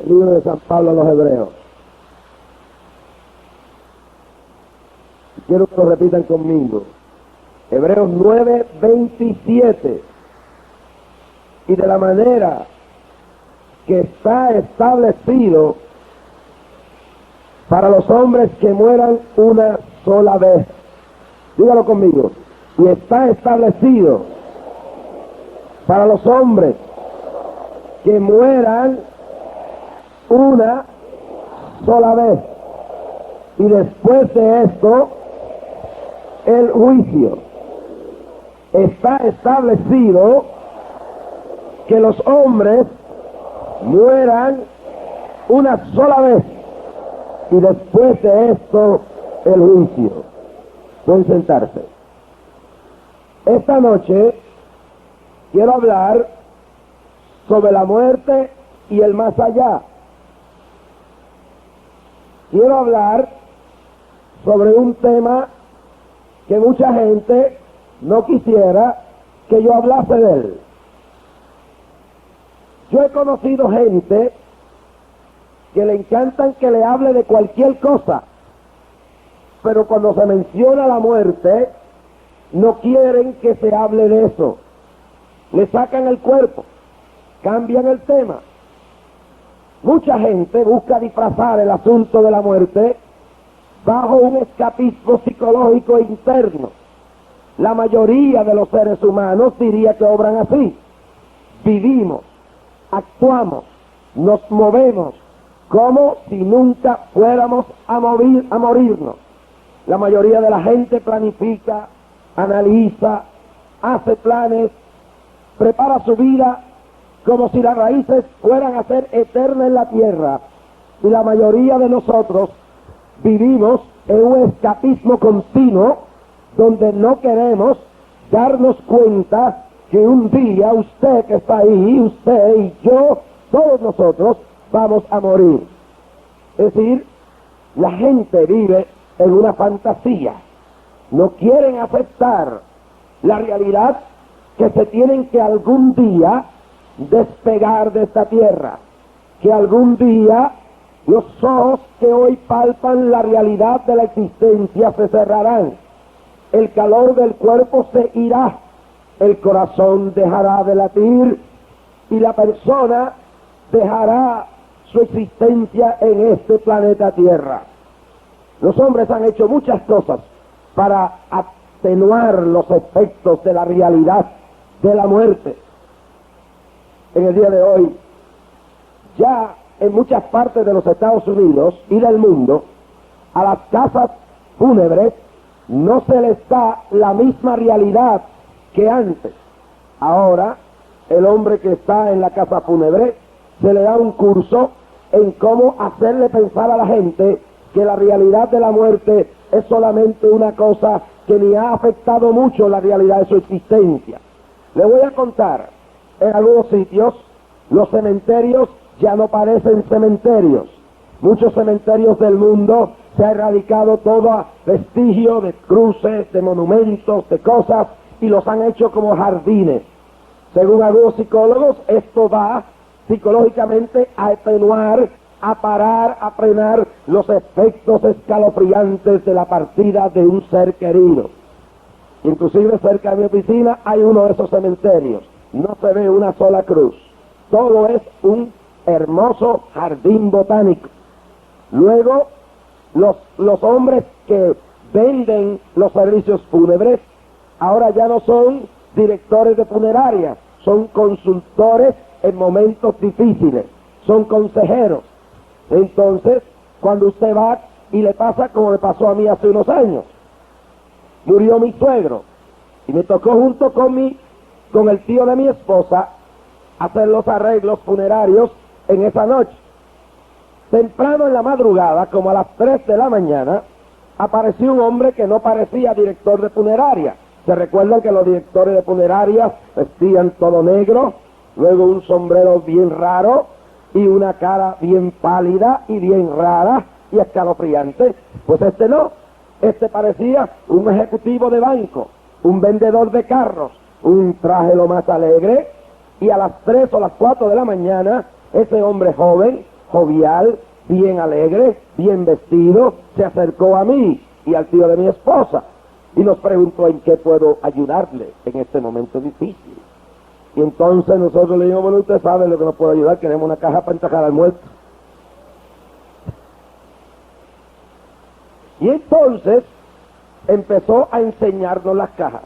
Libro de San Pablo a los Hebreos. Quiero que lo repitan conmigo. Hebreos 9:27. Y de la manera que está establecido para los hombres que mueran una sola vez. Dígalo conmigo. Y está establecido para los hombres que mueran una sola vez. Y después de esto, el juicio. Está establecido que los hombres mueran una sola vez. Y después de esto, el juicio. Pueden sentarse. Esta noche quiero hablar sobre la muerte y el más allá. Quiero hablar sobre un tema que mucha gente no quisiera que yo hablase de él. Yo he conocido gente que le encantan que le hable de cualquier cosa, pero cuando se menciona la muerte, no quieren que se hable de eso. Le sacan el cuerpo, cambian el tema. Mucha gente busca disfrazar el asunto de la muerte bajo un escapismo psicológico interno. La mayoría de los seres humanos diría que obran así. Vivimos, actuamos, nos movemos como si nunca fuéramos a morirnos. La mayoría de la gente planifica, analiza, hace planes, prepara su vida como si las raíces fueran a ser eternas en la tierra. Y la mayoría de nosotros vivimos en un escapismo continuo donde no queremos darnos cuenta que un día usted que está ahí, usted y yo, todos nosotros vamos a morir. Es decir, la gente vive en una fantasía. No quieren aceptar la realidad que se tienen que algún día despegar de esta tierra, que algún día los ojos que hoy palpan la realidad de la existencia se cerrarán, el calor del cuerpo se irá, el corazón dejará de latir y la persona dejará su existencia en este planeta Tierra. Los hombres han hecho muchas cosas para atenuar los efectos de la realidad de la muerte. En el día de hoy, ya en muchas partes de los Estados Unidos y del mundo, a las casas fúnebres no se les da la misma realidad que antes. Ahora, el hombre que está en la casa fúnebre se le da un curso en cómo hacerle pensar a la gente que la realidad de la muerte es solamente una cosa que ni ha afectado mucho la realidad de su existencia. Le voy a contar, en algunos sitios los cementerios ya no parecen cementerios. Muchos cementerios del mundo se ha erradicado todo vestigio de cruces, de monumentos, de cosas, y los han hecho como jardines. Según algunos psicólogos, esto va psicológicamente a atenuar, a parar, a frenar los efectos escalofriantes de la partida de un ser querido. Inclusive cerca de mi oficina hay uno de esos cementerios. No se ve una sola cruz. Todo es un hermoso jardín botánico. Luego, los hombres que venden los servicios fúnebres ahora ya no son directores de funerarias, son consultores en momentos difíciles, son consejeros. Entonces, cuando usted va y le pasa como me pasó a mí hace unos años, murió mi suegro y me tocó junto con el tío de mi esposa hacer los arreglos funerarios en esa noche. Temprano en la madrugada, como a las 3 de la mañana, apareció un hombre que no parecía director de funeraria. Se recuerdan que los directores de funerarias vestían todo negro, luego un sombrero bien raro y una cara bien pálida y bien rara y escalofriante. Pues este no, este parecía un ejecutivo de banco, un vendedor de carros, un traje lo más alegre, y a las 3 o las 4 de la mañana, ese hombre joven jovial, bien alegre, bien vestido, se acercó a mí y al tío de mi esposa y nos preguntó en qué puedo ayudarle en este momento difícil. Y entonces nosotros le dijimos, bueno, usted sabe lo que nos puede ayudar, queremos una caja para enterrar al muerto. Y entonces empezó a enseñarnos las cajas.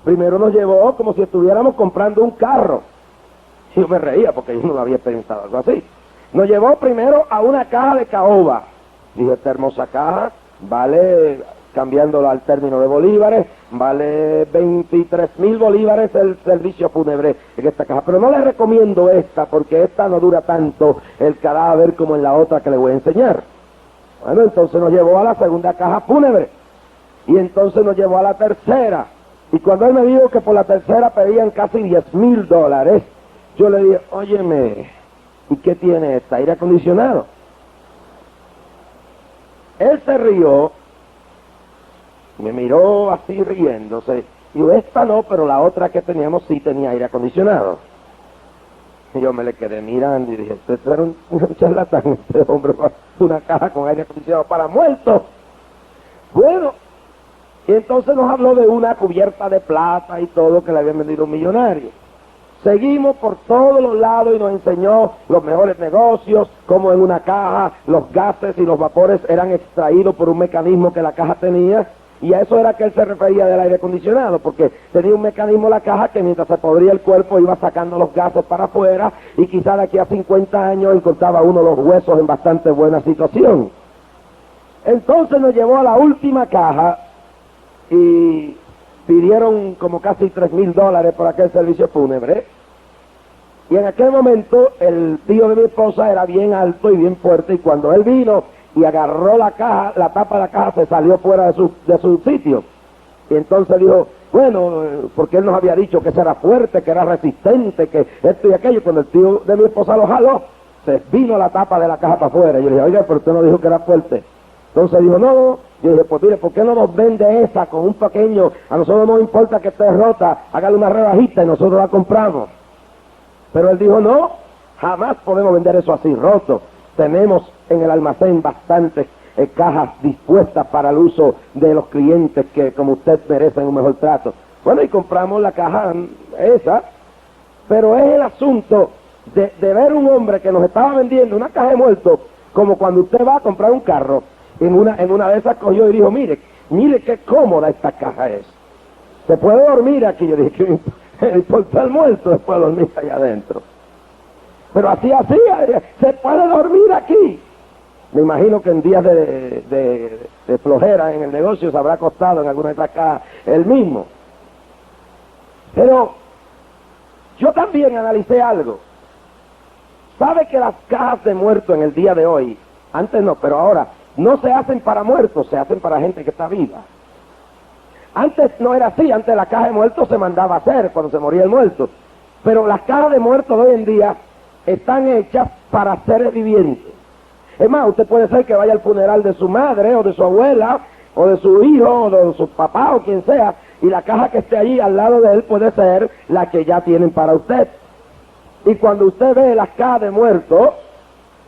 Primero nos llevó como si estuviéramos comprando un carro. Y yo me reía porque yo no lo había pensado algo así. Nos llevó primero a una caja de caoba. Dije, esta hermosa caja vale, cambiándolo al término de bolívares, vale 23,000 bolívares el servicio fúnebre en esta caja. Pero no les recomiendo esta porque esta no dura tanto el cadáver como en la otra que les voy a enseñar. Bueno, entonces nos llevó a la segunda caja fúnebre. Y entonces nos llevó a la tercera. Y cuando él me dijo que por la tercera pedían casi $10,000, yo le dije, óyeme, ¿y qué tiene esta? ¿Aire acondicionado? Él se rió, me miró así riéndose, y yo, esta no, pero la otra que teníamos sí tenía aire acondicionado. Y yo me le quedé mirando y dije, usted era un charlatán, este hombre, una caja con aire acondicionado para muertos. Bueno, y entonces nos habló de una cubierta de plata y todo que le habían vendido un millonario. Seguimos por todos los lados y nos enseñó los mejores negocios, cómo en una caja los gases y los vapores eran extraídos por un mecanismo que la caja tenía, y a eso era que él se refería del aire acondicionado, porque tenía un mecanismo la caja que mientras se podría el cuerpo iba sacando los gases para afuera, y quizá de aquí a 50 años encontraba uno los huesos en bastante buena situación. Entonces nos llevó a la última caja y pidieron como casi $3,000 por aquel servicio fúnebre. Y en aquel momento el tío de mi esposa era bien alto y bien fuerte, y cuando él vino y agarró la caja, la tapa de la caja se salió fuera de su sitio. Y entonces dijo, bueno, porque él nos había dicho que ese era fuerte, que era resistente, que esto y aquello. Cuando el tío de mi esposa lo jaló, se vino la tapa de la caja para afuera. Yo le dije, oiga, pero usted no dijo que era fuerte. Entonces dijo, no. Yo dije, pues mire, ¿por qué no nos vende esa con un pequeño? A nosotros no nos importa que esté rota, hágale una rebajita y nosotros la compramos. Pero él dijo, no, jamás podemos vender eso así roto. Tenemos en el almacén bastantes cajas dispuestas para el uso de los clientes que, como usted, merecen un mejor trato. Bueno, y compramos la caja esa, pero es el asunto de ver un hombre que nos estaba vendiendo una caja de muertos, como cuando usted va a comprar un carro. En una de esas cogió y dijo, mire qué cómoda esta caja es. Se puede dormir aquí. Yo dije, ¿qué me importa el muerto? Se puede dormir allá adentro. Pero así, se puede dormir aquí. Me imagino que en días de flojera en el negocio se habrá acostado en alguna de estas cajas él mismo. Pero yo también analicé algo. ¿Sabe que las cajas de muertos en el día de hoy, antes no, pero ahora, no se hacen para muertos, se hacen para gente que está viva? Antes no era así, antes la caja de muertos se mandaba a hacer cuando se moría el muerto. Pero las cajas de muertos de hoy en día están hechas para seres vivientes. Es más, usted puede ser que vaya al funeral de su madre, o de su abuela, o de su hijo, o de su papá, o quien sea, y la caja que esté allí al lado de él puede ser la que ya tienen para usted. Y cuando usted ve las cajas de muertos,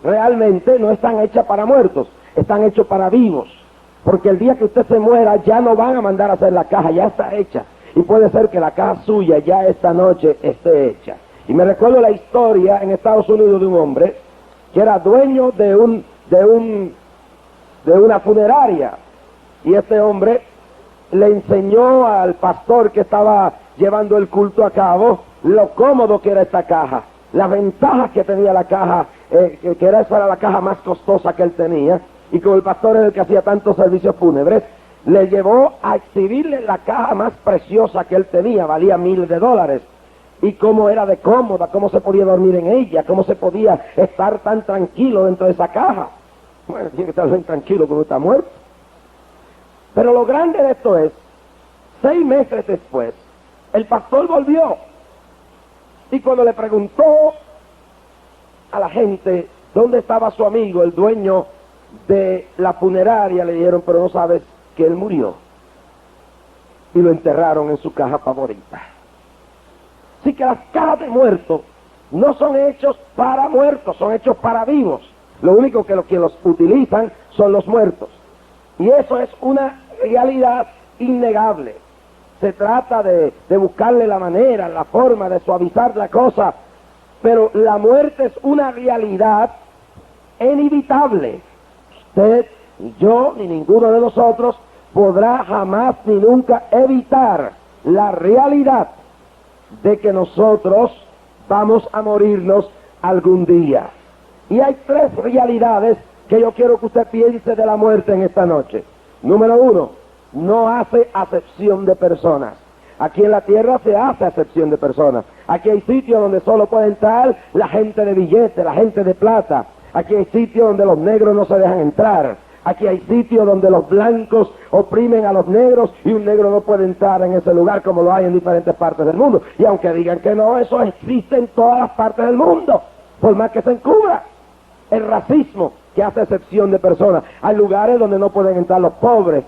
realmente no están hechas para muertos, están hechos para vivos. Porque el día que usted se muera ya no van a mandar a hacer la caja, ya está hecha. Y puede ser que la caja suya ya esta noche esté hecha. Y me recuerdo la historia en Estados Unidos de un hombre que era dueño de una funeraria. Y este hombre le enseñó al pastor que estaba llevando el culto a cabo lo cómodo que era esta caja, las ventajas que tenía la caja, que era esa era la caja más costosa que él tenía. Y como el pastor era el que hacía tantos servicios fúnebres, le llevó a exhibirle la caja más preciosa que él tenía, valía $1,000. Y cómo era de cómoda, cómo se podía dormir en ella, cómo se podía estar tan tranquilo dentro de esa caja. Bueno, tiene que estar bien tranquilo cuando está muerto. Pero lo grande de esto es, 6 meses después, el pastor volvió. Y cuando le preguntó a la gente dónde estaba su amigo, el dueño de la funeraria, le dijeron, pero no sabes que él murió. Y lo enterraron en su caja favorita. Así que las cajas de muertos No son hechos para muertos, son hechos para vivos. Lo único que los que los utilizan son los muertos. Y eso es una realidad innegable. Se trata de buscarle la manera, la forma de suavizar la cosa, pero la muerte es una realidad inevitable. Usted, ni yo, ni ninguno de nosotros podrá jamás ni nunca evitar la realidad de que nosotros vamos a morirnos algún día. Y hay tres realidades que yo quiero que usted piense de la muerte en esta noche. Número uno, no hace acepción de personas. Aquí en la tierra se hace acepción de personas. Aquí hay sitios donde solo puede entrar la gente de billete, la gente de plata. Aquí hay sitios donde los negros no se dejan entrar. Aquí hay sitios donde los blancos oprimen a los negros y un negro no puede entrar en ese lugar, como lo hay en diferentes partes del mundo. Y aunque digan que no, eso existe en todas las partes del mundo, por más que se encubra. El racismo que hace excepción de personas. Hay lugares donde no pueden entrar los pobres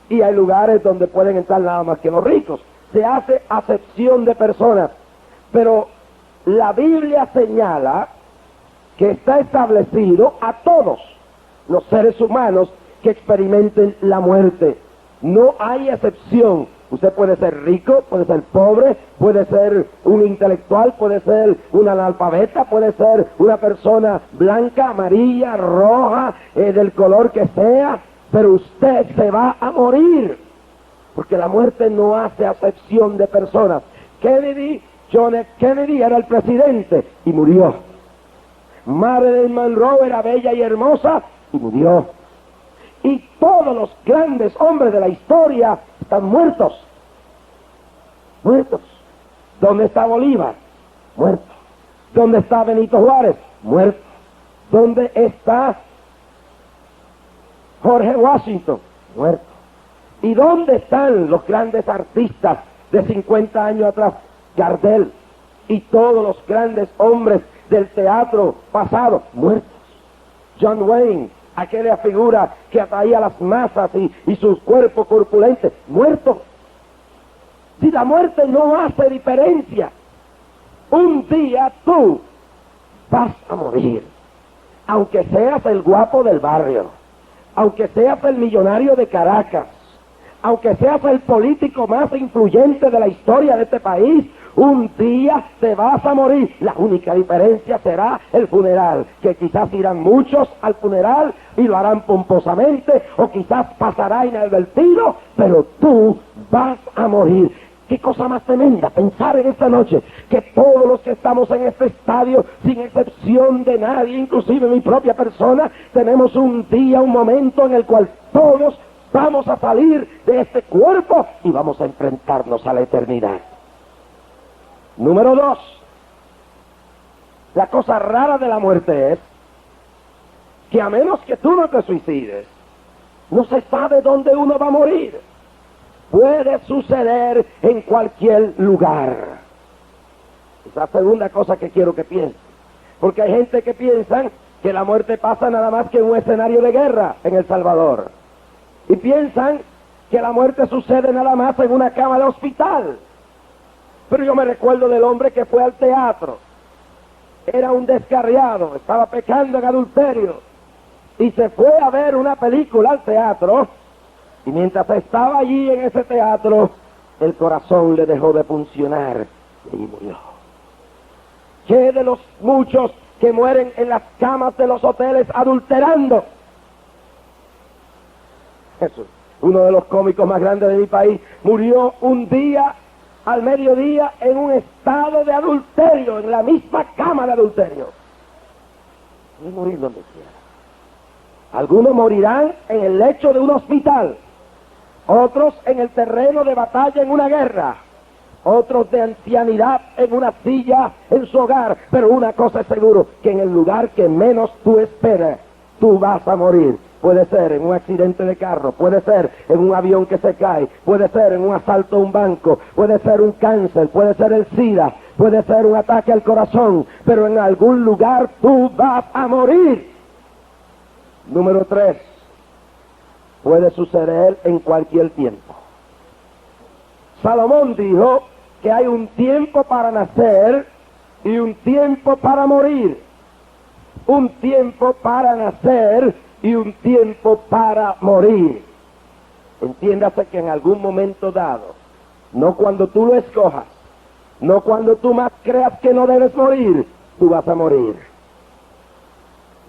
y hay lugares donde pueden entrar nada más que los ricos. Se hace acepción de personas, pero la Biblia señala que está establecido a todos los seres humanos que experimenten la muerte. No hay excepción. Usted puede ser rico, puede ser pobre, puede ser un intelectual, puede ser un analfabeta, puede ser una persona blanca, amarilla, roja, del color que sea, pero usted se va a morir, porque la muerte no hace acepción de personas. John F. Kennedy era el presidente y murió. Marilyn Monroe era bella y hermosa y murió. Y todos los grandes hombres de la historia están muertos. Muertos. ¿Dónde está Bolívar? Muerto. ¿Dónde está Benito Juárez? Muerto. ¿Dónde está George Washington? Muerto. ¿Y dónde están los grandes artistas de 50 años atrás? Gardel y todos los grandes hombres del teatro pasado, muertos. John Wayne, aquella figura que atraía a las masas y sus cuerpos corpulentes, muertos. Si la muerte no hace diferencia, un día tú vas a morir, aunque seas el guapo del barrio, aunque seas el millonario de Caracas, aunque seas el político más influyente de la historia de este país, un día te vas a morir. La única diferencia será el funeral, que quizás irán muchos al funeral y lo harán pomposamente, o quizás pasará inadvertido, pero tú vas a morir. Qué cosa más tremenda pensar en esta noche que todos los que estamos en este estadio, sin excepción de nadie, inclusive mi propia persona, tenemos un día, un momento en el cual todos vamos a salir de este cuerpo y vamos a enfrentarnos a la eternidad. Número 2, la cosa rara de la muerte es que a menos que tú no te suicides, no se sabe dónde uno va a morir. Puede suceder en cualquier lugar. Es la segunda cosa que quiero que piensen. Porque hay gente que piensa que la muerte pasa nada más que en un escenario de guerra en El Salvador. Y piensan que la muerte sucede nada más en una cama de hospital. Pero yo me recuerdo del hombre que fue al teatro. Era un descarriado, estaba pecando en adulterio. Y se fue a ver una película al teatro. Y mientras estaba allí en ese teatro, el corazón le dejó de funcionar y murió. ¿Qué de los muchos que mueren en las camas de los hoteles adulterando? Jesús, uno de los cómicos más grandes de mi país, murió un día al mediodía en un estado de adulterio, en la misma cama de adulterio. Y morir donde quiera. Algunos morirán en el lecho de un hospital, otros en el terreno de batalla en una guerra, otros de ancianidad en una silla en su hogar, pero una cosa es seguro, que en el lugar que menos tú esperas, tú vas a morir. Puede ser en un accidente de carro, puede ser en un avión que se cae, puede ser en un asalto a un banco, puede ser un cáncer, puede ser el SIDA, puede ser un ataque al corazón, pero en algún lugar tú vas a morir. Número 3, puede suceder en cualquier tiempo. Salomón dijo que hay un tiempo para nacer y un tiempo para morir, un tiempo para nacer y un tiempo para morir. Entiéndase que en algún momento dado, no cuando tú lo escojas, no cuando tú más creas que no debes morir, tú vas a morir.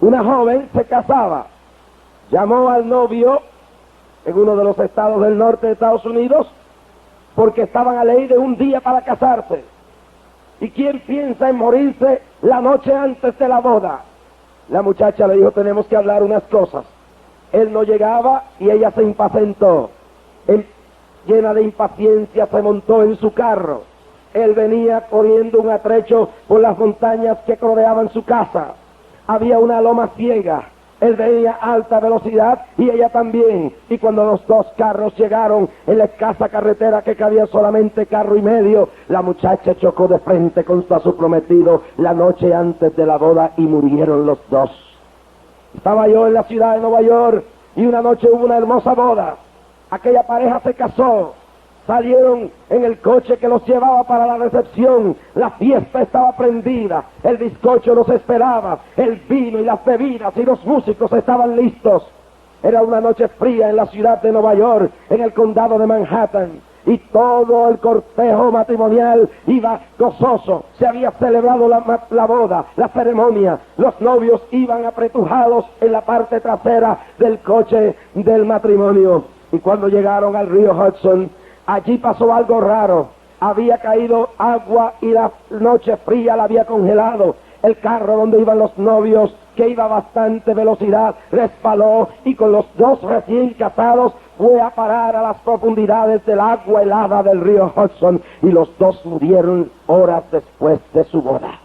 Una joven se casaba, llamó al novio en uno de los estados del norte de Estados Unidos, porque estaban a ley de un día para casarse. ¿Y quién piensa en morirse la noche antes de la boda? La muchacha le dijo, tenemos que hablar unas cosas. Él no llegaba y ella se impacientó. Él, llena de impaciencia, se montó en su carro. Él venía corriendo un atrecho por las montañas que rodeaban su casa. Había una loma ciega. Él venía a alta velocidad y ella también. Y cuando los dos carros llegaron en la escasa carretera que cabía solamente carro y medio, la muchacha chocó de frente contra su prometido la noche antes de la boda y murieron los dos. Estaba yo en la ciudad de Nueva York y una noche hubo una hermosa boda. Aquella pareja se casó. Salieron en el coche que los llevaba para la recepción. La fiesta estaba prendida. El bizcocho los esperaba. El vino y las bebidas y los músicos estaban listos. Era una noche fría en la ciudad de Nueva York, en el condado de Manhattan. Y todo el cortejo matrimonial iba gozoso. Se había celebrado la boda, la ceremonia. Los novios iban apretujados en la parte trasera del coche del matrimonio. Y cuando llegaron al río Hudson, allí pasó algo raro. Había caído agua y la noche fría la había congelado. El carro donde iban los novios, que iba a bastante velocidad, resbaló y con los dos recién casados fue a parar a las profundidades del agua helada del río Hudson y los dos murieron horas después de su boda.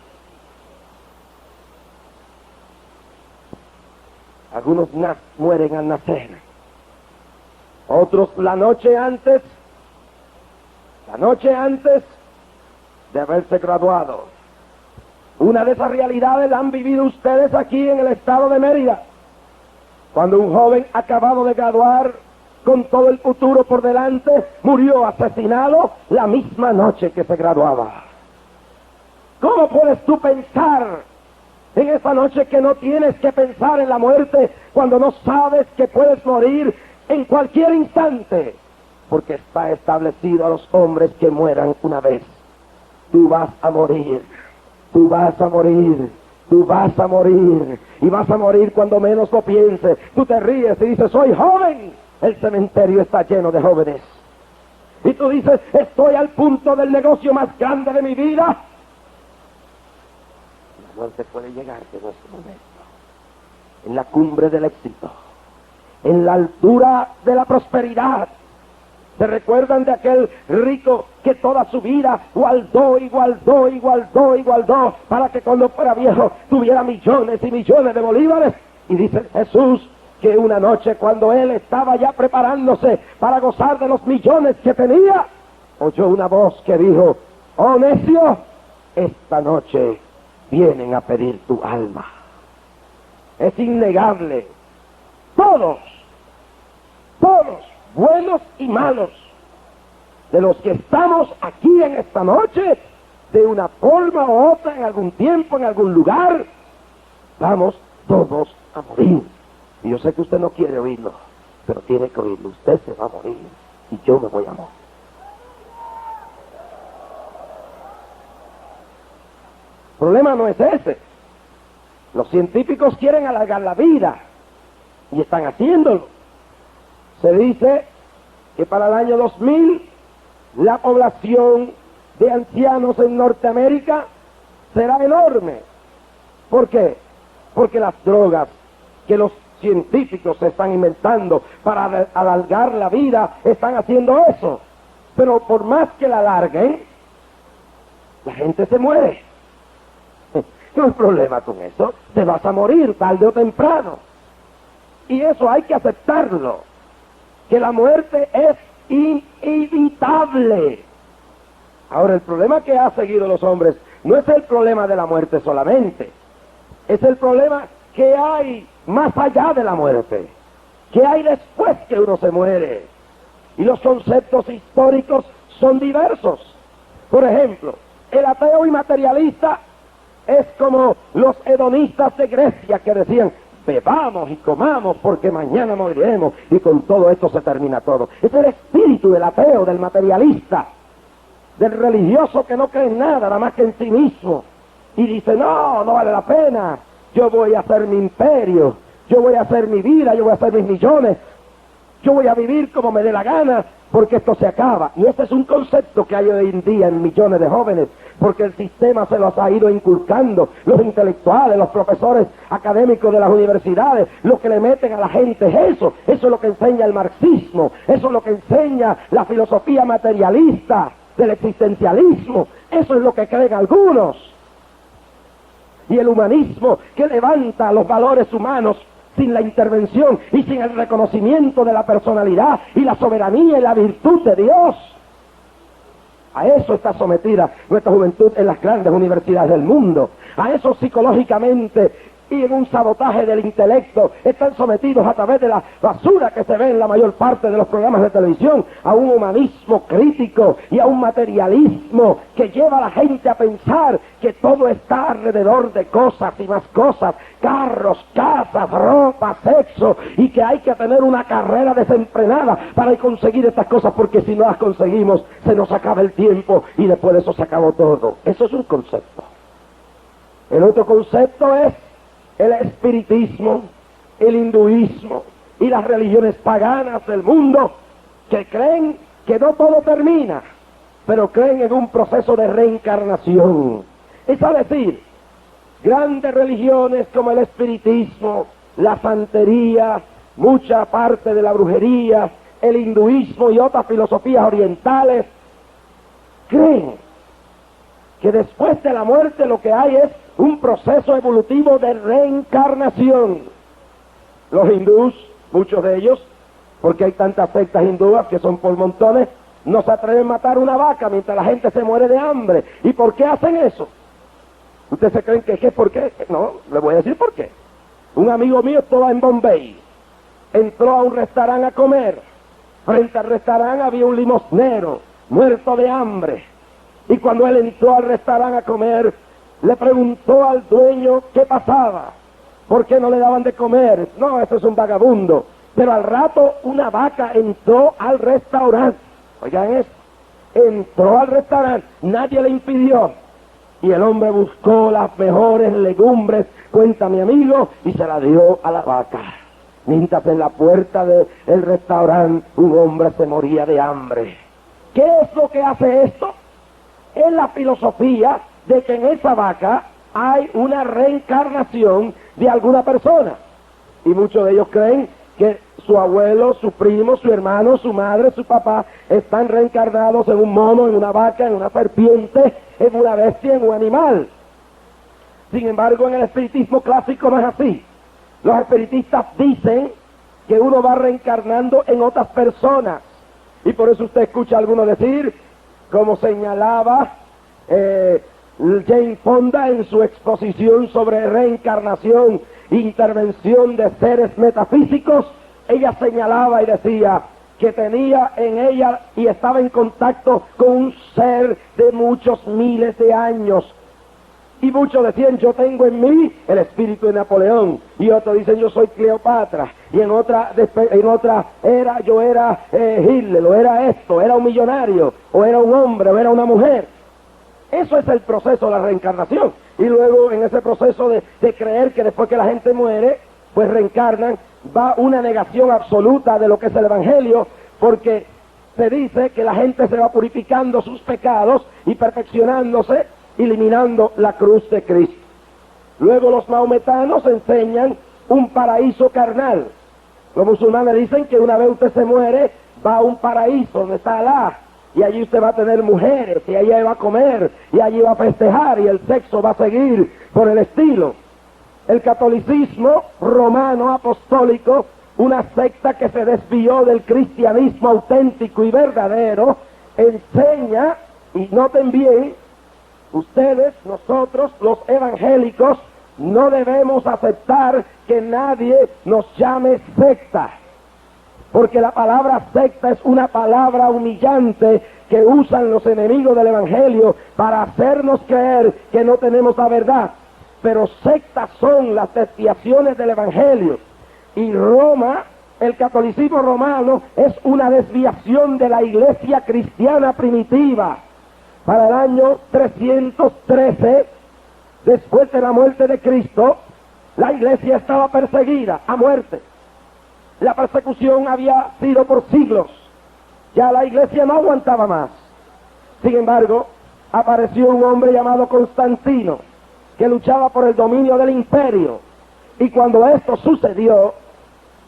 Algunos mueren al nacer. Otros la noche antes de haberse graduado. Una de esas realidades la han vivido ustedes aquí en el estado de Mérida. Cuando un joven acabado de graduar, con todo el futuro por delante, murió asesinado la misma noche que se graduaba. ¿Cómo puedes tú pensar en esa noche que no tienes que pensar en la muerte cuando no sabes que puedes morir en cualquier instante? Porque está establecido a los hombres que mueran una vez. Tú vas a morir, tú vas a morir, tú vas a morir, y vas a morir cuando menos lo pienses. Tú te ríes y dices, soy joven. El cementerio está lleno de jóvenes. Y tú dices, estoy al punto del negocio más grande de mi vida. La muerte puede llegar en este momento, en la cumbre del éxito, en la altura de la prosperidad. ¿Se recuerdan de aquel rico que toda su vida guardó para que cuando fuera viejo tuviera millones y millones de bolívares? Y dice Jesús que una noche cuando él estaba ya preparándose para gozar de los millones que tenía, oyó una voz que dijo, oh necio, esta noche vienen a pedir tu alma. Es innegable. Todos, buenos y malos, de los que estamos aquí en esta noche, de una forma u otra, en algún tiempo, en algún lugar, vamos todos a morir. Y yo sé que usted no quiere oírlo, pero tiene que oírlo. Usted se va a morir y yo me voy a morir. El problema no es ese. Los científicos quieren alargar la vida y están haciéndolo. Se dice que para el año 2000 la población de ancianos en Norteamérica será enorme. ¿Por qué? Porque las drogas que los científicos se están inventando para alargar la vida están haciendo eso. Pero por más que la alarguen, la gente se muere. No hay problema con eso. Te vas a morir tarde o temprano. Y eso hay que aceptarlo. Que la muerte es inevitable. Ahora, el problema que ha seguido los hombres no es el problema de la muerte solamente. Es el problema que hay más allá de la muerte. Que hay después que uno se muere. Y los conceptos históricos son diversos. Por ejemplo, el ateo y materialista Es como los hedonistas de Grecia que decían: bebamos y comamos porque mañana moriremos, y con todo esto se termina todo. Es el espíritu del ateo, del materialista, del religioso que no cree en nada más que en sí mismo, y dice: no vale la pena, yo voy a hacer mi imperio, yo voy a hacer mi vida, yo voy a hacer mis millones, yo voy a vivir como me dé la gana, porque esto se acaba. Y este es un concepto que hay hoy en día en millones de jóvenes, porque el sistema se los ha ido inculcando, los intelectuales, los profesores académicos de las universidades, lo que le meten a la gente es eso es lo que enseña el marxismo, eso es lo que enseña la filosofía materialista del existencialismo, eso es lo que creen algunos. Y el humanismo, que levanta los valores humanos sin la intervención y sin el reconocimiento de la personalidad y la soberanía y la virtud de Dios. A eso está sometida nuestra juventud en las grandes universidades del mundo. A eso psicológicamente y en un sabotaje del intelecto están sometidos a través de la basura que se ve en la mayor parte de los programas de televisión, a un humanismo crítico y a un materialismo que lleva a la gente a pensar que todo está alrededor de cosas y más cosas, carros, casas, ropa, sexo, y que hay que tener una carrera desenfrenada para conseguir estas cosas, porque si no las conseguimos se nos acaba el tiempo y después de eso se acabó todo. Eso es un concepto. El otro concepto es el espiritismo, el hinduismo y las religiones paganas del mundo, que creen que no todo termina, pero creen en un proceso de reencarnación. Es decir, grandes religiones como el espiritismo, la santería, mucha parte de la brujería, el hinduismo y otras filosofías orientales, creen que después de la muerte lo que hay es un proceso evolutivo de reencarnación. Los hindús, muchos de ellos, porque hay tantas sectas hindúas que son por montones, no se atreven a matar una vaca mientras la gente se muere de hambre. ¿Y por qué hacen eso? ¿Ustedes se creen que es por qué? No, les voy a decir por qué. Un amigo mío estaba en Bombay, entró a un restaurante a comer. Frente al restaurante había un limosnero muerto de hambre, y cuando él entró al restaurante a comer, le preguntó al dueño qué pasaba, por qué no le daban de comer. No, eso es un vagabundo. Pero al rato una vaca entró al restaurante. Oigan eso, entró al restaurante, nadie le impidió, y el hombre buscó las mejores legumbres, cuenta mi amigo, y se la dio a la vaca. Mientras en la puerta del restaurante un hombre se moría de hambre. ¿Qué es lo que hace esto? Es la filosofía de que en esa vaca hay una reencarnación de alguna persona. Y muchos de ellos creen que su abuelo, su primo, su hermano, su madre, su papá están reencarnados en un mono, en una vaca, en una serpiente, en una bestia, en un animal. Sin embargo, en el espiritismo clásico no es así. Los espiritistas dicen que uno va reencarnando en otras personas. Y por eso usted escucha a algunos decir, como señalaba Jane Fonda en su exposición sobre reencarnación, intervención de seres metafísicos, ella señalaba y decía que tenía en ella y estaba en contacto con un ser de muchos miles de años. Y muchos decían, yo tengo en mí el espíritu de Napoleón, y otros dicen, yo soy Cleopatra, y en otra era, yo era Hitler, o era esto, era un millonario, o era un hombre, o era una mujer. Eso es el proceso de la reencarnación. Y luego en ese proceso de creer que después que la gente muere, pues reencarnan, va una negación absoluta de lo que es el Evangelio, porque se dice que la gente se va purificando sus pecados y perfeccionándose, eliminando la cruz de Cristo. Luego los maometanos enseñan un paraíso carnal. Los musulmanes dicen que una vez usted se muere, va a un paraíso donde está Alá, y allí usted va a tener mujeres, y allí va a comer, y allí va a festejar, y el sexo va a seguir por el estilo. El catolicismo romano apostólico, una secta que se desvió del cristianismo auténtico y verdadero, enseña, y noten bien, ustedes, nosotros, los evangélicos, no debemos aceptar que nadie nos llame secta, porque la palabra secta es una palabra humillante que usan los enemigos del evangelio para hacernos creer que no tenemos la verdad. pero sectas son las desviaciones del Evangelio. Y Roma, el catolicismo romano, es una desviación de la iglesia cristiana primitiva. Para el año 313, después de la muerte de Cristo, la iglesia estaba perseguida a muerte. La persecución había sido por siglos. Ya la iglesia no aguantaba más. Sin embargo, apareció un hombre llamado Constantino, que luchaba por el dominio del imperio. Y cuando esto sucedió,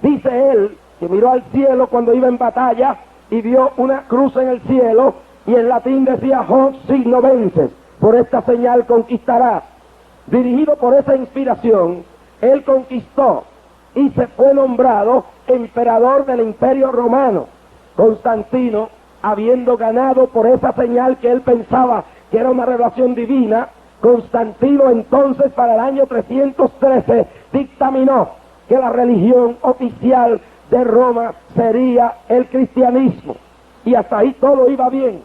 dice él que miró al cielo cuando iba en batalla y vio una cruz en el cielo, y en latín decía: hoc signo vences, por esta señal conquistarás. Dirigido por esa inspiración, él conquistó y se fue nombrado emperador del imperio romano. Constantino, habiendo ganado por esa señal que él pensaba que era una revelación divina, Constantino entonces, para el año 313, dictaminó que la religión oficial de Roma sería el cristianismo. Y hasta ahí todo iba bien.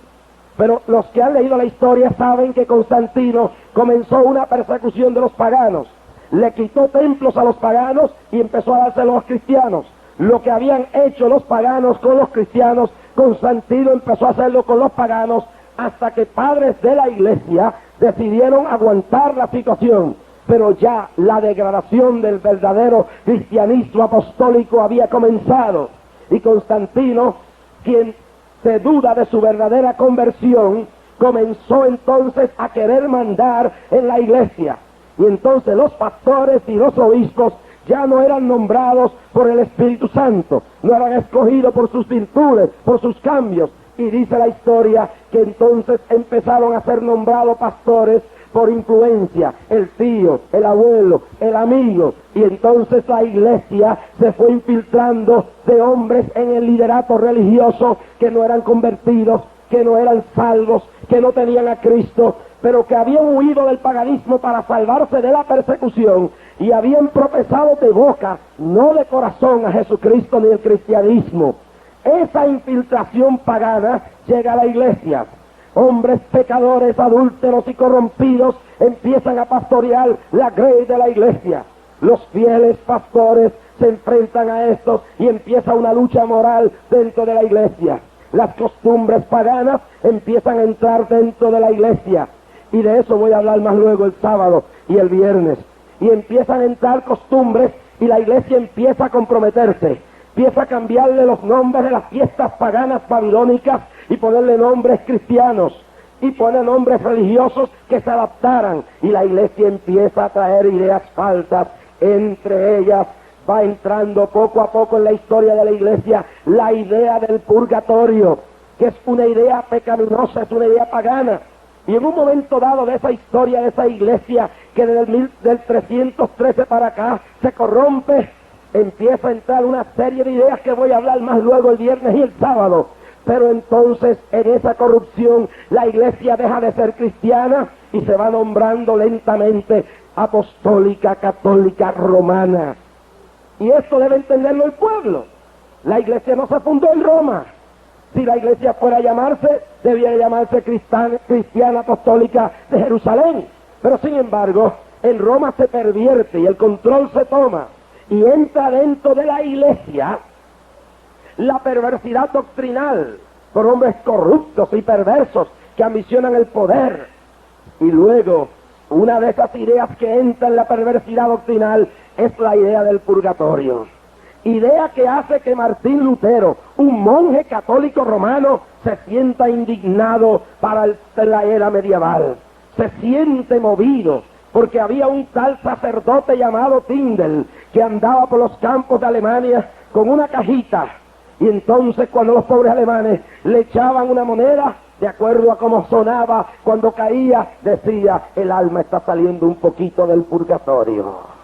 Pero los que han leído la historia saben que Constantino comenzó una persecución de los paganos. Le quitó templos a los paganos y empezó a dárselos a los cristianos. Lo que habían hecho los paganos con los cristianos, Constantino empezó a hacerlo con los paganos, hasta que padres de la iglesia decidieron aguantar la situación. Pero ya la degradación del verdadero cristianismo apostólico había comenzado. Y Constantino, quien se duda de su verdadera conversión, comenzó entonces a querer mandar en la iglesia. Y entonces los pastores y los obispos ya no eran nombrados por el Espíritu Santo, no eran escogidos por sus virtudes, por sus cambios. Y dice la historia que entonces empezaron a ser nombrados pastores por influencia, el tío, el abuelo, el amigo. Y entonces la iglesia se fue infiltrando de hombres en el liderato religioso que no eran convertidos, que no eran salvos, que no tenían a Cristo, pero que habían huido del paganismo para salvarse de la persecución y habían profesado de boca, no de corazón, a Jesucristo ni el cristianismo. Esa infiltración pagana llega a la iglesia. Hombres pecadores, adúlteros y corrompidos empiezan a pastorear la grey de la iglesia. Los fieles pastores se enfrentan a estos y empieza una lucha moral dentro de la iglesia. Las costumbres paganas empiezan a entrar dentro de la iglesia. Y de eso voy a hablar más luego el sábado y el viernes. Y empiezan a entrar costumbres y la iglesia empieza a comprometerse. Empieza a cambiarle los nombres de las fiestas paganas babilónicas y ponerle nombres cristianos. Y pone nombres religiosos que se adaptaran. Y la iglesia empieza a traer ideas falsas. Entre ellas va entrando poco a poco en la historia de la iglesia la idea del purgatorio, que es una idea pecaminosa, es una idea pagana. Y en un momento dado de esa historia, de esa iglesia que del 313 para acá se corrompe, empieza a entrar una serie de ideas que voy a hablar más luego el viernes y el sábado. Pero entonces en esa corrupción la iglesia deja de ser cristiana y se va nombrando lentamente apostólica, católica, romana. Y esto debe entenderlo el pueblo. La iglesia no se fundó en Roma. Si la iglesia fuera a llamarse, debiera llamarse Cristiana Apostólica de Jerusalén. Pero sin embargo, en Roma se pervierte y el control se toma. Y entra dentro de la iglesia la perversidad doctrinal por hombres corruptos y perversos que ambicionan el poder. Y luego, una de esas ideas que entra en la perversidad doctrinal es la idea del purgatorio. Idea que hace que Martín Lutero, un monje católico romano, se sienta indignado para la era medieval. Se siente movido, porque había un tal sacerdote llamado Tyndale, que andaba por los campos de Alemania con una cajita. Y entonces cuando los pobres alemanes le echaban una moneda, de acuerdo a cómo sonaba, cuando caía, decía: el alma está saliendo un poquito del purgatorio.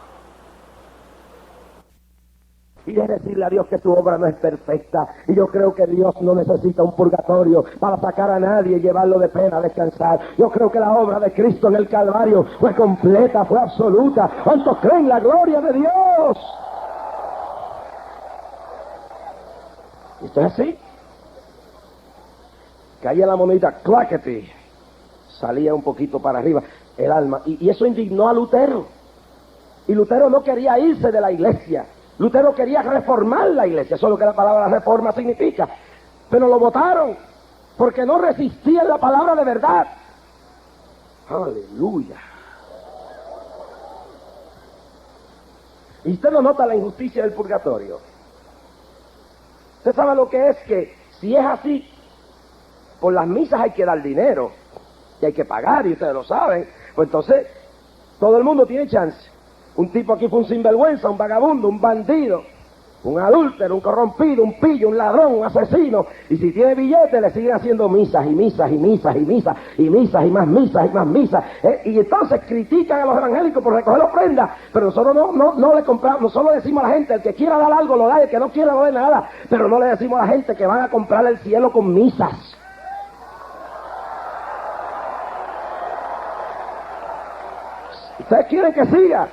Y de decirle a Dios que su obra no es perfecta. Y yo creo que Dios no necesita un purgatorio para sacar a nadie y llevarlo de pena a descansar. Yo creo que la obra de Cristo en el Calvario fue completa, fue absoluta. ¿Cuántos creen la gloria de Dios? ¿Esto es así? Caía la monedita, claquete, salía un poquito para arriba. el alma. Y eso indignó a Lutero. Y Lutero no quería irse de la iglesia. Lutero quería reformar la iglesia. Eso es lo que la palabra reforma significa. Pero lo votaron porque no resistían la palabra de verdad. Aleluya. Y usted no nota la injusticia del purgatorio. Usted sabe lo que es, que si es así, por las misas hay que dar dinero y hay que pagar, y ustedes lo saben. Pues entonces todo el mundo tiene chance. Un tipo aquí fue un sinvergüenza, un vagabundo, un bandido, un adúltero, un corrompido, un pillo, un ladrón, un asesino, y si tiene billetes le siguen haciendo misas y misas y misas y misas y misas y más misas y más misas, y entonces critican a los evangélicos por recoger ofrendas, pero nosotros no le compramos. Nosotros le decimos a la gente: el que quiera dar algo lo da, el que no quiera no dé nada, pero no le decimos a la gente que van a comprar el cielo con misas. ¿Ustedes quieren que siga?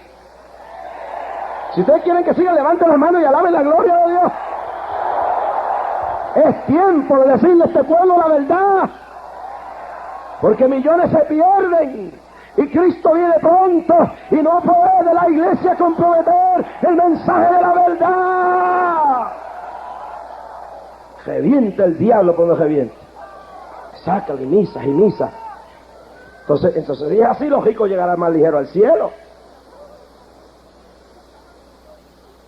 Si ustedes quieren que siga, levanten las manos y alaben la gloria de Dios. Es tiempo de decirle a este pueblo la verdad, porque millones se pierden y Cristo viene pronto, y no puede la iglesia comprometer el mensaje de la verdad. Reviente el diablo por donde reviente. Sácale misas y misas. Entonces si es así, los ricos llegarán más ligero al cielo.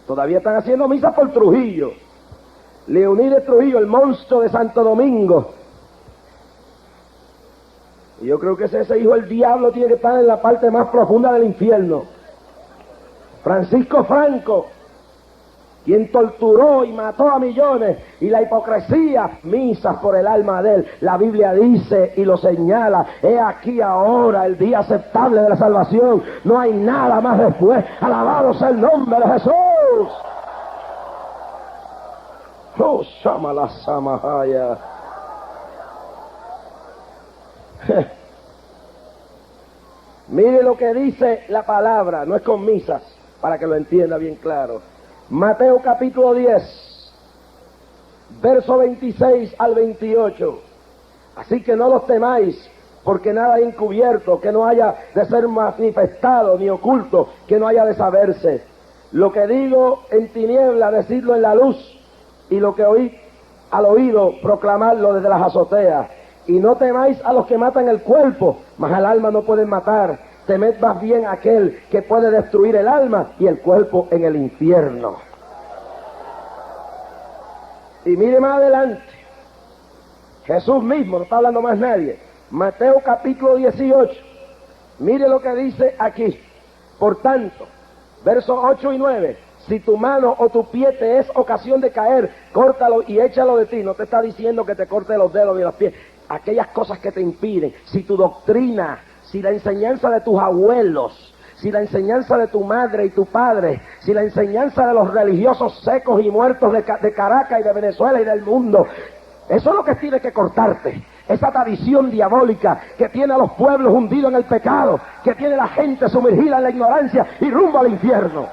Todavía están haciendo misa por Trujillo, Leonides Trujillo, el monstruo de Santo Domingo. Y yo creo que ese hijo del diablo tiene que estar en la parte más profunda del infierno. Francisco Franco, quien torturó y mató a millones, y la hipocresía, misas por el alma de él. La Biblia dice y lo señala: he aquí ahora el día aceptable de la salvación, no hay nada más después. Alabado sea el nombre de Jesús. Oh, Shama la Samahaya. Mire lo que dice la palabra, no es con misas, para que lo entienda bien claro. Mateo capítulo 10, verso 26 al 28. Así que no los temáis, porque nada es encubierto que no haya de ser manifestado, ni oculto que no haya de saberse. Lo que digo en tiniebla, decidlo en la luz, y lo que oí al oído, proclamarlo desde las azoteas. Y no temáis a los que matan el cuerpo, mas al alma no pueden matar. Temed más bien a aquel que puede destruir el alma y el cuerpo en el infierno. Y mire más adelante, Jesús mismo, no está hablando más nadie. Mateo capítulo 18, mire lo que dice aquí. Por tanto, versos 8 y 9, si tu mano o tu pie te es ocasión de caer, córtalo y échalo de ti. No te está diciendo que te corte los dedos ni los pies, aquellas cosas que te impiden. Si tu doctrina, si la enseñanza de tus abuelos, si la enseñanza de tu madre y tu padre, si la enseñanza de los religiosos secos y muertos de Caracas y de Venezuela y del mundo, eso es lo que tiene que cortarte. Esa tradición diabólica que tiene a los pueblos hundidos en el pecado, que tiene a la gente sumergida en la ignorancia y rumbo al infierno.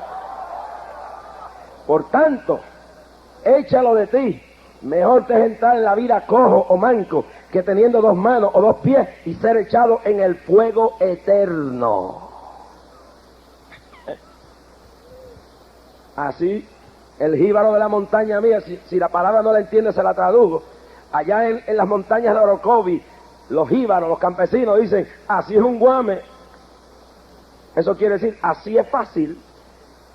Por tanto, échalo de ti. Mejor te es entrar en la vida cojo o manco, que teniendo dos manos o dos pies y ser echado en el fuego eterno. Así, el jíbaro de la montaña mía, si la palabra no la entiende, se la tradujo. Allá en las montañas de Orocovi, los jíbaros, los campesinos dicen: así es un guame. Eso quiere decir, así es fácil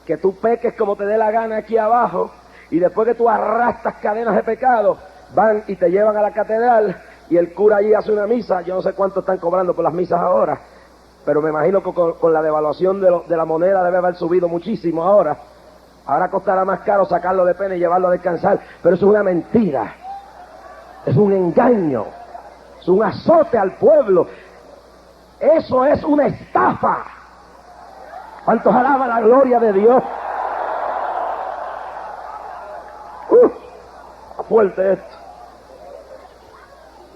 que tú peques como te dé la gana aquí abajo, y después que tú arrastras cadenas de pecado, van y te llevan a la catedral, y el cura allí hace una misa. Yo no sé cuánto están cobrando por las misas ahora, pero me imagino que con la devaluación de la moneda debe haber subido muchísimo ahora. Ahora costará más caro sacarlo de pena y llevarlo a descansar, pero eso es una mentira, es un engaño, es un azote al pueblo, eso es una estafa. ¿Cuántos alaban la gloria de Dios? Fuerte esto,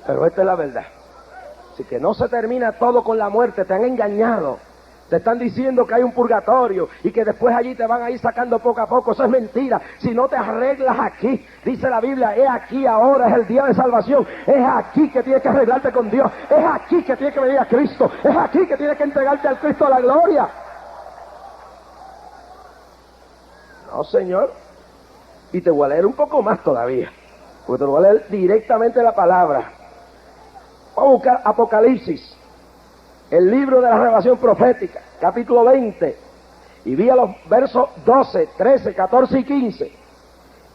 pero esta es la verdad. Así que no se termina todo con la muerte. Te han engañado, Te están diciendo que hay un purgatorio y que después allí te van a ir sacando poco a poco. Eso es mentira. Si no te arreglas aquí, dice la Biblia, es aquí ahora, es el día de salvación. Es aquí que tienes que arreglarte con Dios. Es aquí que tienes que venir a Cristo. Es aquí que tienes que entregarte al Cristo de la gloria. No, Señor. Y te voy a leer un poco más todavía, porque te lo voy a leer directamente la palabra. Vamos a buscar Apocalipsis, el libro de la revelación profética, capítulo 20, y vi a los versos 12, 13, 14 y 15,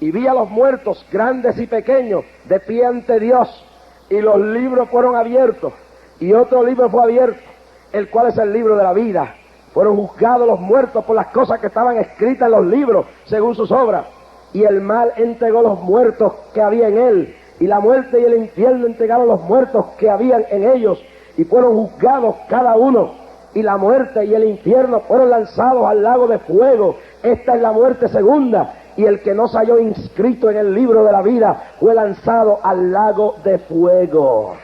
y vi a los muertos, grandes y pequeños, de pie ante Dios, y los libros fueron abiertos, y otro libro fue abierto, el cual es el libro de la vida. Fueron juzgados los muertos por las cosas que estaban escritas en los libros, según sus obras, y el mal entregó los muertos que había en él, y la muerte y el infierno entregaron los muertos que habían en ellos, y fueron juzgados cada uno, y la muerte y el infierno fueron lanzados al lago de fuego. Esta es la muerte segunda, y el que no se halló inscrito en el libro de la vida fue lanzado al lago de fuego.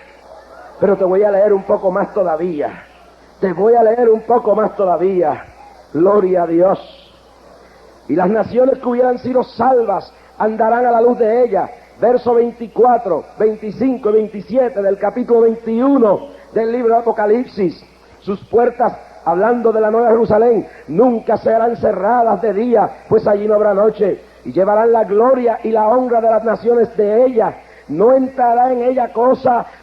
Pero te voy a leer un poco más todavía. Te voy a leer un poco más todavía. Gloria a Dios. Y las naciones que hubieran sido salvas andarán a la luz de ella. Verso 24, 25 y 27 del capítulo 21 del libro de Apocalipsis. Sus puertas, hablando de la Nueva Jerusalén, nunca serán cerradas de día, pues allí no habrá noche. Y llevarán la gloria y la honra de las naciones de ella. No entrará en ella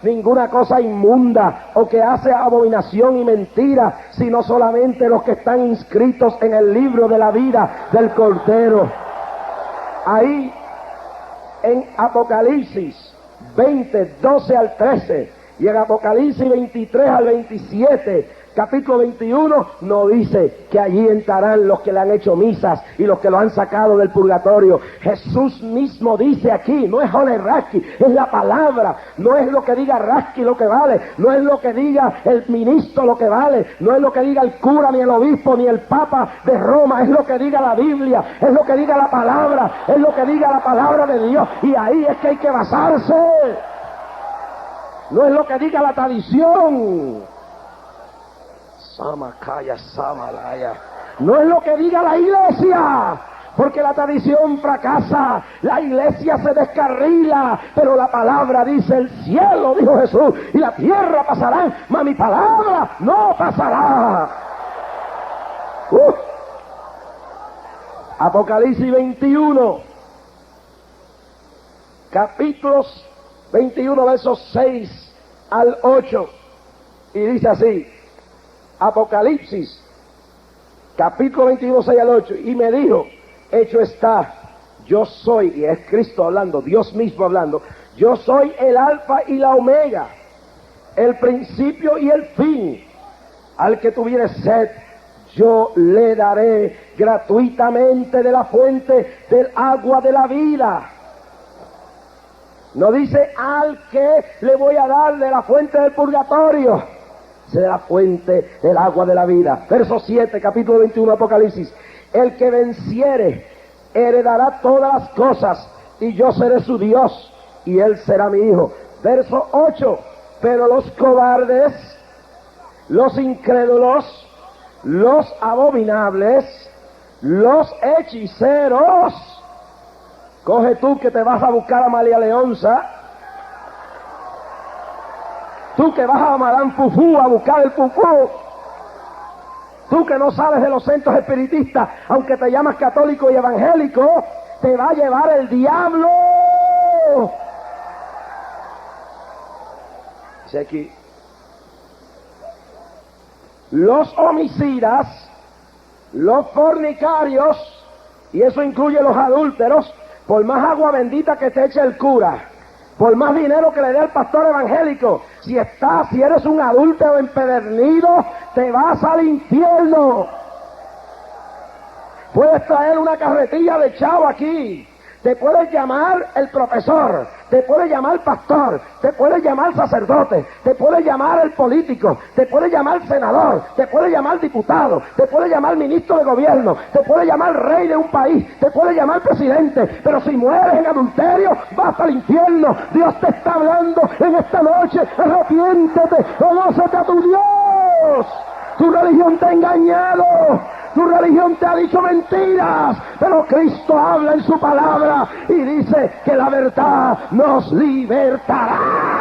ninguna cosa inmunda o que hace abominación y mentira, sino solamente los que están inscritos en el libro de la vida del Cordero. Ahí, en Apocalipsis 20, 12 al 13, y en Apocalipsis 23 al 27, capítulo 21, nos dice que allí entrarán los que le han hecho misas y los que lo han sacado del purgatorio. Jesús mismo dice aquí, no es Ole Rasky, es la palabra, no es lo que diga Rasky lo que vale, no es lo que diga el ministro lo que vale, no es lo que diga el cura, ni el obispo, ni el papa de Roma, es lo que diga la Biblia, es lo que diga la palabra, es lo que diga la palabra de Dios, y ahí es que hay que basarse. No es lo que diga la tradición. Samakaya, Samalaya. No es lo que diga la iglesia, porque la tradición fracasa, la iglesia se descarrila, pero la palabra dice: el cielo, dijo Jesús, y la tierra pasarán, mas mi palabra no pasará. Apocalipsis 21, capítulos 21, versos 6 al 8, y dice así, Apocalipsis, capítulo 21, 6 al 8, y me dijo: hecho está, yo soy, y es Cristo hablando, Dios mismo hablando, yo soy el alfa y la omega, el principio y el fin. Al que tuviere sed, yo le daré gratuitamente de la fuente del agua de la vida. No dice al que le voy a dar de la fuente del purgatorio, de la fuente del agua de la vida. Verso 7, capítulo 21 Apocalipsis. El que venciere heredará todas las cosas, y yo seré su Dios, y él será mi hijo. Verso 8. Pero los cobardes, los incrédulos, los abominables, los hechiceros. Coge tú que te vas a buscar a María Leonza, tú que vas a Madame Fufú a buscar el fufú, tú que no sabes de los centros espiritistas, aunque te llamas católico y evangélico, te va a llevar el diablo. Dice aquí, los homicidas, los fornicarios, y eso incluye los adúlteros, por más agua bendita que te eche el cura, por más dinero que le dé el pastor evangélico, si eres un adúltero empedernido, te vas al infierno. Puedes traer una carretilla de chavo aquí, te puedes llamar el profesor, te puedes llamar pastor, te puedes llamar sacerdote, te puedes llamar el político, te puedes llamar senador, te puedes llamar diputado, te puedes llamar ministro de gobierno, te puedes llamar rey de un país, te puedes llamar presidente, pero si mueres en adulterio, vas al infierno. Dios te está hablando en esta noche: arrepiéntete, conócete a tu Dios. Tu religión te ha engañado. Tu religión te ha dicho mentiras. Pero Cristo habla en su palabra y dice que la verdad nos libertará.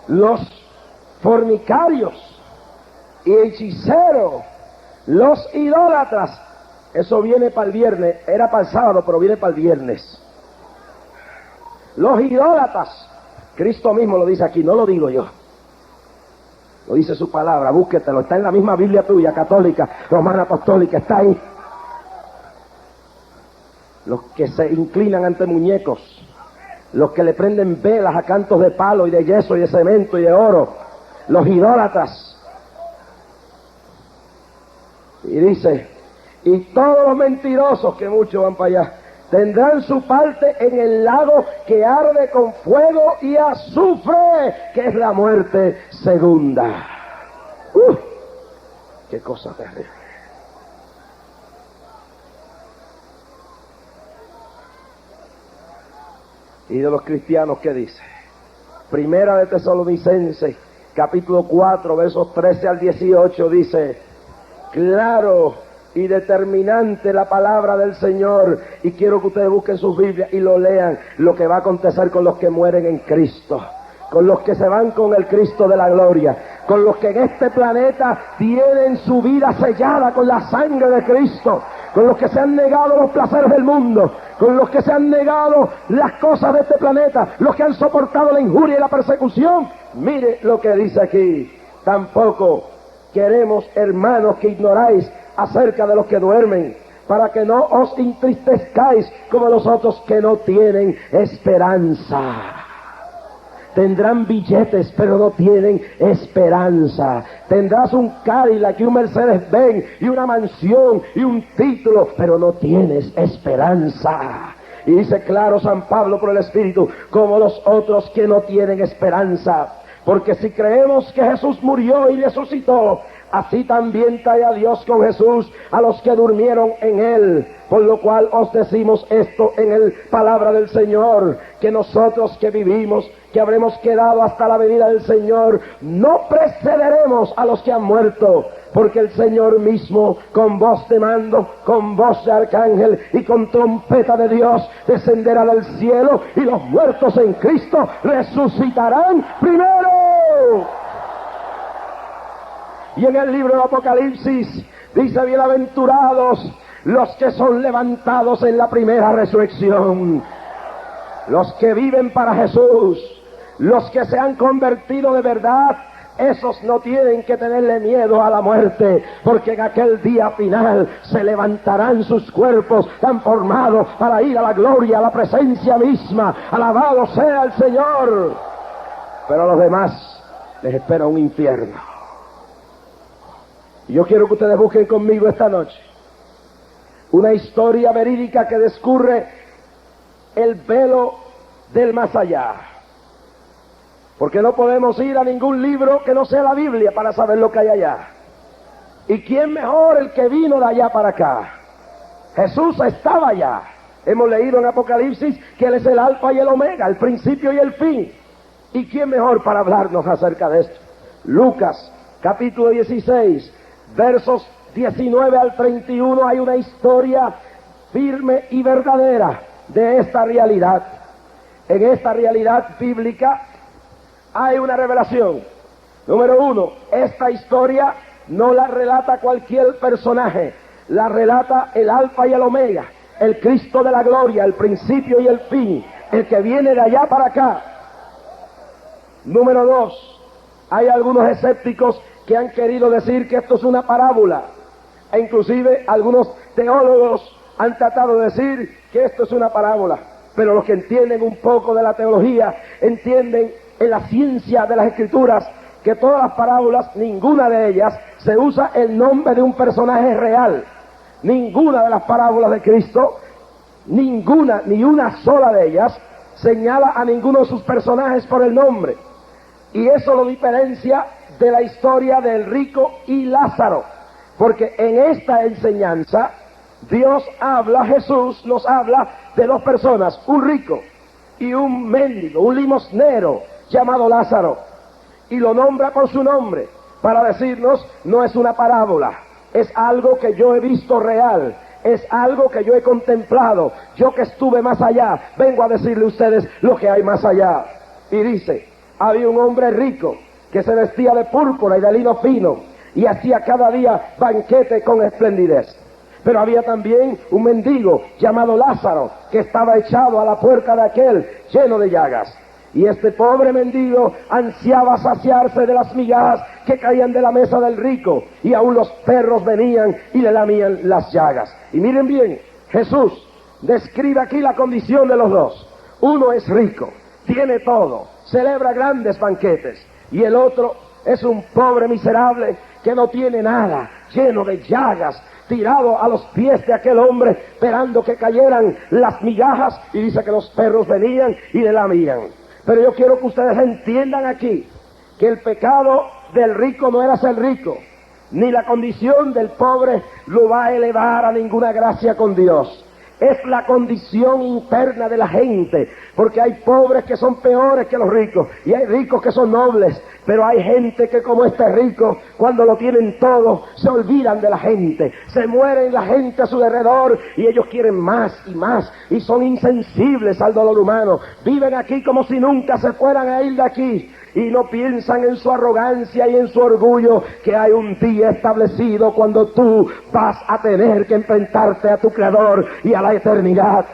Los fornicarios y hechiceros, los idólatras, eso viene para el viernes, era para el sábado, pero viene para el viernes. Los idólatras, Cristo mismo lo dice aquí, no lo digo yo, lo dice su palabra, búsquetelo, está en la misma Biblia tuya, católica, romana, apostólica, está ahí. Los que se inclinan ante muñecos, los que le prenden velas a cantos de palo y de yeso y de cemento y de oro, los idólatras. Y dice, y todos los mentirosos, que muchos van para allá, tendrán su parte en el lago que arde con fuego y azufre, que es la muerte segunda. ¡Qué cosa terrible! Y de los cristianos, ¿qué dice? Primera de Tesalonicenses, capítulo 4, versos 13 al 18, dice, claro y determinante la palabra del Señor, y quiero que ustedes busquen sus Biblias y lo lean, lo que va a acontecer con los que mueren en Cristo, con los que se van con el Cristo de la gloria, con los que en este planeta tienen su vida sellada con la sangre de Cristo, con los que se han negado los placeres del mundo, con los que se han negado las cosas de este planeta, los que han soportado la injuria y la persecución. Mire lo que dice aquí, tampoco queremos, hermanos, que ignoráis acerca de los que duermen, para que no os entristezcáis como los otros que no tienen esperanza. Tendrán billetes, pero no tienen esperanza. Tendrás un Cadillac y un Mercedes-Benz y una mansión y un título, pero no tienes esperanza. Y dice claro San Pablo por el Espíritu, como los otros que no tienen esperanza. Porque si creemos que Jesús murió y resucitó, así también trae a Dios con Jesús a los que durmieron en Él. Por lo cual os decimos esto en el palabra del Señor, que nosotros que vivimos, que habremos quedado hasta la venida del Señor, no precederemos a los que han muerto, porque el Señor mismo, con voz de mando, con voz de arcángel y con trompeta de Dios, descenderá del cielo, y los muertos en Cristo resucitarán primero. Y en el libro de Apocalipsis dice, bienaventurados los que son levantados en la primera resurrección, los que viven para Jesús, los que se han convertido de verdad. Esos no tienen que tenerle miedo a la muerte, porque en aquel día final se levantarán sus cuerpos transformados para ir a la gloria, a la presencia misma. Alabado sea el Señor. Pero a los demás les espera un infierno. Y yo quiero que ustedes busquen conmigo esta noche una historia verídica que descubre el velo del más allá. Porque no podemos ir a ningún libro que no sea la Biblia para saber lo que hay allá. ¿Y quién mejor el que vino de allá para acá? Jesús estaba allá. Hemos leído en Apocalipsis que Él es el alfa y el omega, el principio y el fin. ¿Y quién mejor para hablarnos acerca de esto? Lucas, capítulo 16, versos 19 al 31, hay una historia firme y verdadera de esta realidad. En esta realidad bíblica hay una revelación. Número uno, esta historia no la relata cualquier personaje, la relata el alfa y el omega, el Cristo de la gloria, el principio y el fin, el que viene de allá para acá. Número dos, hay algunos escépticos que han querido decir que esto es una parábola, e inclusive algunos teólogos han tratado de decir que esto es una parábola, pero los que entienden un poco de la teología, entienden en la ciencia de las Escrituras, que todas las parábolas, ninguna de ellas se usa el nombre de un personaje real. Ninguna de las parábolas de Cristo, ninguna, ni una sola de ellas, señala a ninguno de sus personajes por el nombre. Y eso lo diferencia de la historia del rico y Lázaro, porque en esta enseñanza Dios habla, Jesús nos habla de dos personas, un rico y un mendigo, un limosnero llamado Lázaro, y lo nombra por su nombre para decirnos, no es una parábola, es algo que yo he visto real, es algo que yo he contemplado, yo que estuve más allá, vengo a decirle a ustedes lo que hay más allá. Y dice, había un hombre rico que se vestía de púrpura y de lino fino y hacía cada día banquete con esplendidez. Pero había también un mendigo llamado Lázaro que estaba echado a la puerta de aquel lleno de llagas. Y este pobre mendigo ansiaba saciarse de las migajas que caían de la mesa del rico, y aún los perros venían y le lamían las llagas. Y miren bien, Jesús describe aquí la condición de los dos. Uno es rico, tiene todo, celebra grandes banquetes, y el otro es un pobre miserable que no tiene nada, lleno de llagas, tirado a los pies de aquel hombre, esperando que cayeran las migajas, y dice que los perros venían y le lamían. Pero yo quiero que ustedes entiendan aquí que el pecado del rico no era ser rico, ni la condición del pobre lo va a elevar a ninguna gracia con Dios. Es la condición interna de la gente, porque hay pobres que son peores que los ricos, y hay ricos que son nobles, pero hay gente que, como este rico, cuando lo tienen todo, se olvidan de la gente, se mueren la gente a su alrededor, y ellos quieren más, y son insensibles al dolor humano, viven aquí como si nunca se fueran a ir de aquí, y no piensan en su arrogancia y en su orgullo que hay un día establecido cuando tú vas a tener que enfrentarte a tu Creador y a la eternidad.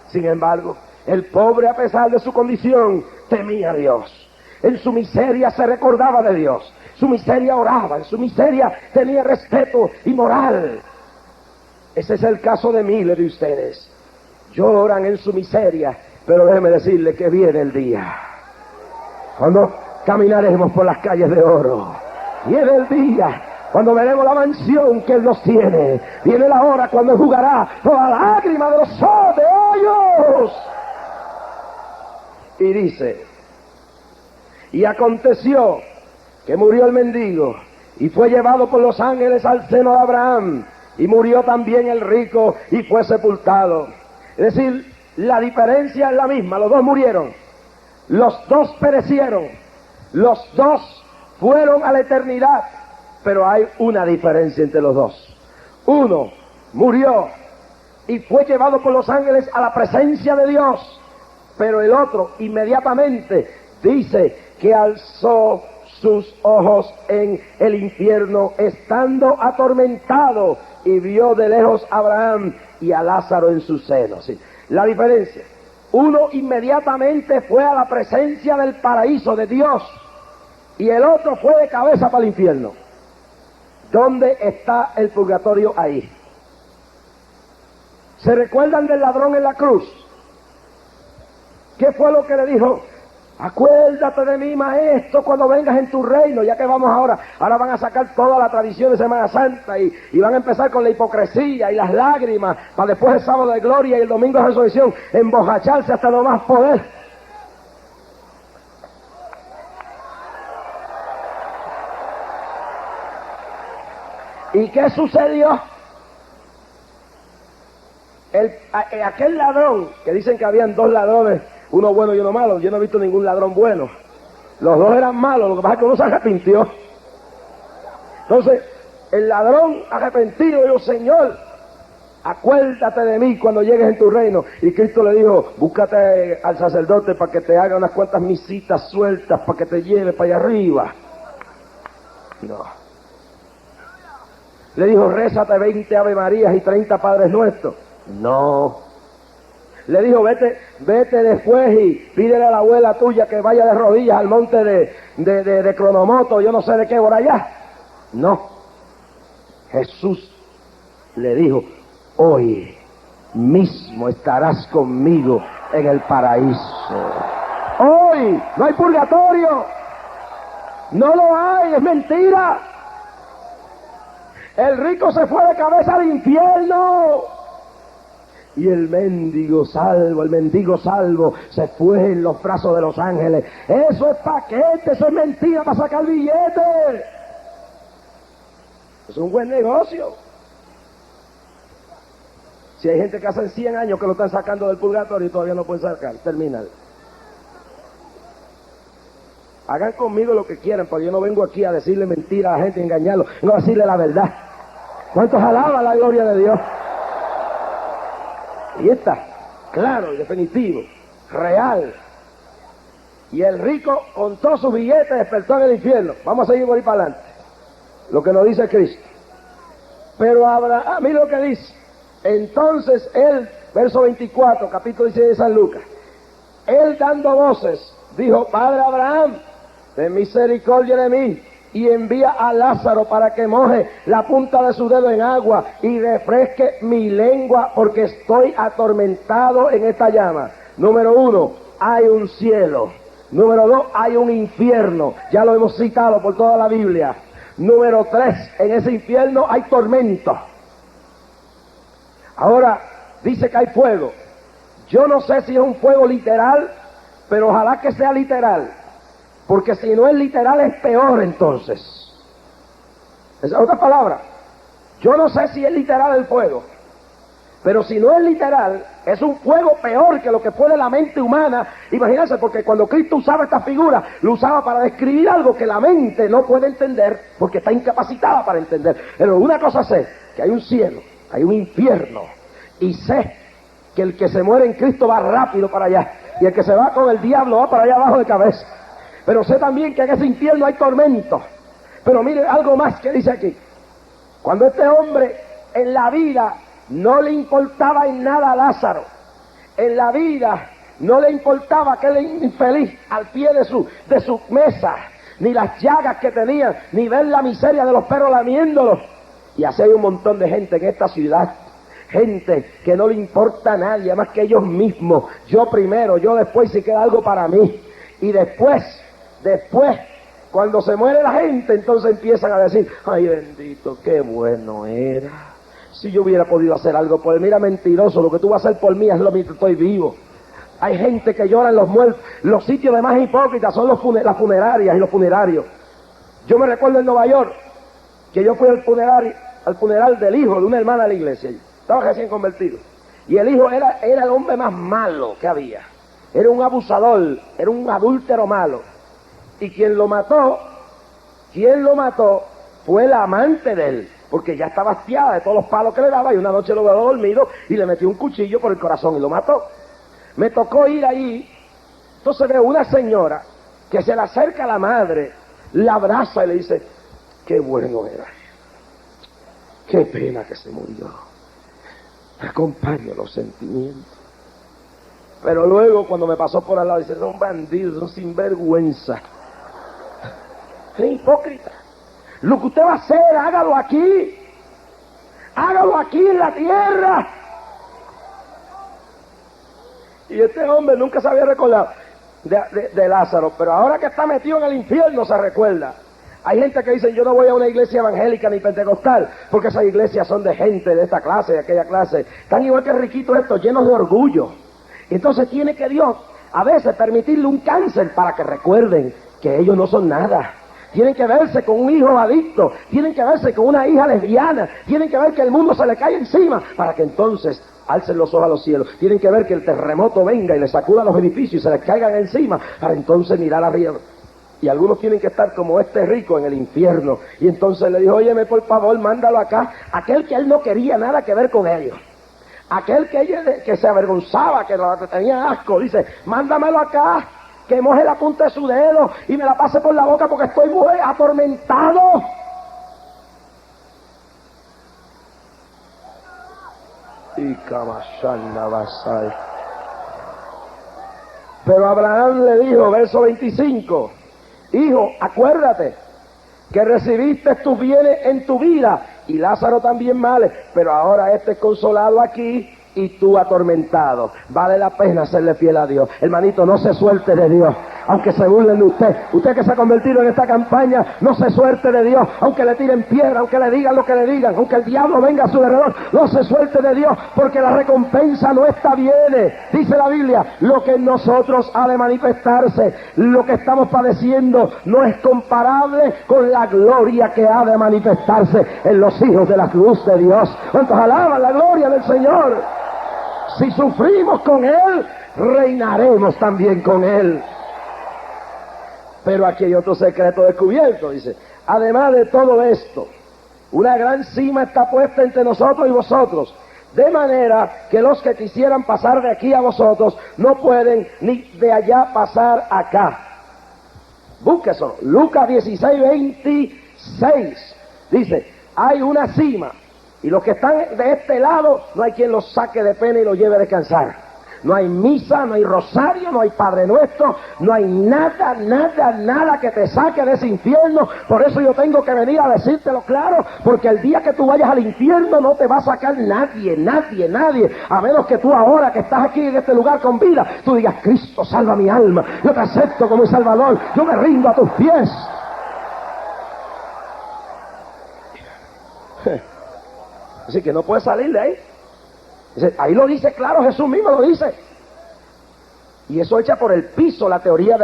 Sin embargo, el pobre, a pesar de su condición, temía a Dios. En su miseria se recordaba de Dios, su miseria oraba, en su miseria tenía respeto y moral. Ese es el caso de miles de ustedes. Lloran en su miseria, pero déjeme decirle que viene el día cuando caminaremos por las calles de oro. Viene el día cuando veremos la mansión que Él nos tiene. Viene la hora cuando enjugará toda lágrima de los ojos de ellos. Y dice, y aconteció que murió el mendigo y fue llevado por los ángeles al seno de Abraham, y murió también el rico y fue sepultado. Es decir, la diferencia es la misma, los dos murieron, los dos perecieron, los dos fueron a la eternidad, pero hay una diferencia entre los dos. Uno murió y fue llevado por los ángeles a la presencia de Dios, pero el otro inmediatamente dice que alzó sus ojos en el infierno, estando atormentado, y vio de lejos a Abraham y a Lázaro en su seno. ¿Sí? La diferencia: uno inmediatamente fue a la presencia del paraíso de Dios, y el otro fue de cabeza para el infierno. ¿Dónde está el purgatorio ahí? ¿Se recuerdan del ladrón en la cruz? ¿Qué fue lo que le dijo? Acuérdate de mí, maestro, cuando vengas en tu reino. Ya que vamos ahora van a sacar toda la tradición de Semana Santa y van a empezar con la hipocresía y las lágrimas, para después el sábado de gloria y el domingo de resurrección embojacharse hasta no más poder. ¿Y qué sucedió? Aquel ladrón, que dicen que habían dos ladrones, uno bueno y uno malo, yo no he visto ningún ladrón bueno, los dos eran malos, lo que pasa es que uno se arrepintió. Entonces, el ladrón arrepentido dijo: Señor, acuérdate de mí cuando llegues en tu reino. Y Cristo le dijo: búscate al sacerdote para que te haga unas cuantas misitas sueltas, para que te lleve para allá arriba. No. Le dijo: rézate 20 Ave Marías y 30 Padres Nuestros. No. Le dijo: vete después y pídele a la abuela tuya que vaya de rodillas al monte de Cronomoto, yo no sé de qué, por allá. No. Jesús le dijo: hoy mismo estarás conmigo en el paraíso. Hoy no hay purgatorio. No lo hay, es mentira. El rico se fue de cabeza al infierno, y el mendigo salvo se fue en los brazos de los ángeles. Eso es paquete, eso es mentira para sacar billetes. Es un buen negocio. Si hay gente que hace 100 años que lo están sacando del purgatorio y todavía no pueden sacar, terminan. Hagan conmigo lo que quieran, porque yo no vengo aquí a decirle mentiras a la gente, engañarlo, no a decirle la verdad. ¿Cuántos alaban la gloria de Dios? Y está, claro y definitivo, real. Y el rico contó sus billetes, despertó en el infierno. Vamos a seguir por ahí para adelante. Lo que nos dice Cristo. Pero Abraham, mira lo que dice. Entonces él, verso 24, capítulo 16 de San Lucas. Él dando voces, dijo: Padre Abraham, ten misericordia de mí y envía a Lázaro para que moje la punta de su dedo en agua y refresque mi lengua, porque estoy atormentado en esta llama. Número 1, hay un cielo. Número 2, hay un infierno. Ya lo hemos citado por toda la Biblia. Número 3, en ese infierno hay tormento. Ahora, dice que hay fuego. Yo no sé si es un fuego literal, pero ojalá que sea literal. Porque si no es literal es peor entonces. Esa es otra palabra. Yo no sé si es literal el fuego, pero si no es literal, es un fuego peor que lo que puede la mente humana. Imagínense, porque cuando Cristo usaba esta figura, lo usaba para describir algo que la mente no puede entender, porque está incapacitada para entender. Pero una cosa sé, que hay un cielo, hay un infierno, y sé que el que se muere en Cristo va rápido para allá, y el que se va con el diablo va para allá abajo de cabeza. Pero sé también que en ese infierno hay tormento. Pero mire algo más que dice aquí. Cuando este hombre en la vida no le importaba en nada a Lázaro, en la vida no le importaba aquel infeliz al pie de su mesa, ni las llagas que tenía, ni ver la miseria de los perros lamiéndolos. Y así hay un montón de gente en esta ciudad, gente que no le importa a nadie más que ellos mismos. Yo primero, yo después, si queda algo para mí. Y después, cuando se muere la gente, entonces empiezan a decir: ay bendito, qué bueno era, si yo hubiera podido hacer algo por él. Mira, mentiroso, lo que tú vas a hacer por mí es lo mismo, estoy vivo. Hay gente que llora en los muertos. Los sitios de más hipócritas son las funerarias y los funerarios. Yo me recuerdo en Nueva York que yo fui al funeral del hijo de una hermana de la iglesia. Estaba recién convertido, y el hijo era el hombre más malo que había. Era un abusador, era un adúltero malo. Y quien lo mató fue la amante de él, porque ya estaba hastiada de todos los palos que le daba, y una noche lo veo dormido y le metió un cuchillo por el corazón y lo mató. Me tocó ir allí. Entonces veo una señora que se le acerca a la madre, la abraza y le dice: qué bueno era, qué pena que se murió, acompaño los sentimientos. Pero luego, cuando me pasó por al lado, dice: son bandidos, son sinvergüenza, es hipócrita. Lo que usted va a hacer, hágalo aquí en la tierra. Y este hombre nunca se había recordado de Lázaro, pero ahora que está metido en el infierno se recuerda. Hay gente que dice: yo no voy a una iglesia evangélica ni pentecostal, porque esas iglesias son de gente de esta clase, de aquella clase. Están igual que riquitos estos, llenos de orgullo. Entonces tiene que Dios a veces permitirle un cáncer para que recuerden que ellos no son nada. Tienen que verse con un hijo adicto, tienen que verse con una hija lesbiana, tienen que ver que el mundo se le cae encima, para que entonces alcen los ojos a los cielos. Tienen que ver que el terremoto venga y les sacuda los edificios y se les caigan encima, para entonces mirar arriba. Y algunos tienen que estar como este rico en el infierno. Y entonces le dijo: óyeme, por favor, mándalo acá. Aquel que él no quería nada que ver con ellos, aquel que se avergonzaba, que tenía asco, dice: mándamelo acá, que moje la punta de su dedo y me la pase por la boca, porque estoy muy atormentado. Y Kamashana Basai. Pero Abraham le dijo, verso 25: hijo, acuérdate que recibiste tus bienes en tu vida, y Lázaro también males, pero ahora este es consolado aquí y tú atormentado. Vale la pena serle fiel a Dios. Hermanito, no se suelte de Dios. aunque se burlen de usted. Usted que se ha convertido en esta campaña, no se suelte de Dios, aunque le tiren piedra, aunque le digan lo que le digan, aunque el diablo venga a su alrededor, no se suelte de Dios, porque la recompensa no está viene. Dice la Biblia, lo que en nosotros ha de manifestarse, lo que estamos padeciendo, no es comparable con la gloria que ha de manifestarse en los hijos de la luz de Dios. ¿Cuántos alaban la gloria del Señor? Si sufrimos con Él, reinaremos también con Él. Pero aquí hay otro secreto descubierto, dice. Además de todo esto, una gran cima está puesta entre nosotros y vosotros, de manera que los que quisieran pasar de aquí a vosotros no pueden ni de allá pasar acá. Búsqueselo. Lucas 16:26 dice, hay una cima, y los que están de este lado, no hay quien los saque de pena y los lleve a descansar. No hay misa, no hay rosario, no hay Padre Nuestro, no hay nada, nada, nada que te saque de ese infierno. Por eso yo tengo que venir a decírtelo claro, porque el día que tú vayas al infierno no te va a sacar nadie, nadie, nadie. A menos que tú ahora que estás aquí en este lugar con vida, tú digas, Cristo, salva mi alma, yo te acepto como mi Salvador, yo me rindo a tus pies. Así que no puedes salir de ahí. Ahí lo dice claro, Jesús mismo lo dice. Y eso echa por el piso la teoría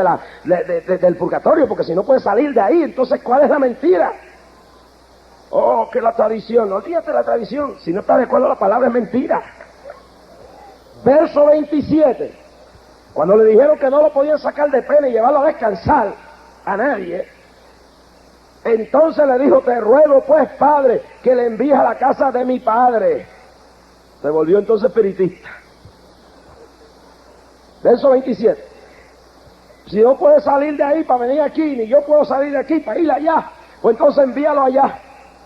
del purgatorio, porque si no puedes salir de ahí, entonces ¿cuál es la mentira? Oh, que la tradición, no olvídate la tradición, si no estás de acuerdo la palabra es mentira. Verso 27, cuando le dijeron que no lo podían sacar de pena y llevarlo a descansar a nadie, entonces le dijo, te ruego pues, Padre, que le envíes a la casa de mi padre. Se volvió entonces espiritista. Verso 27. Si no puede salir de ahí para venir aquí, ni yo puedo salir de aquí para ir allá, pues entonces envíalo allá.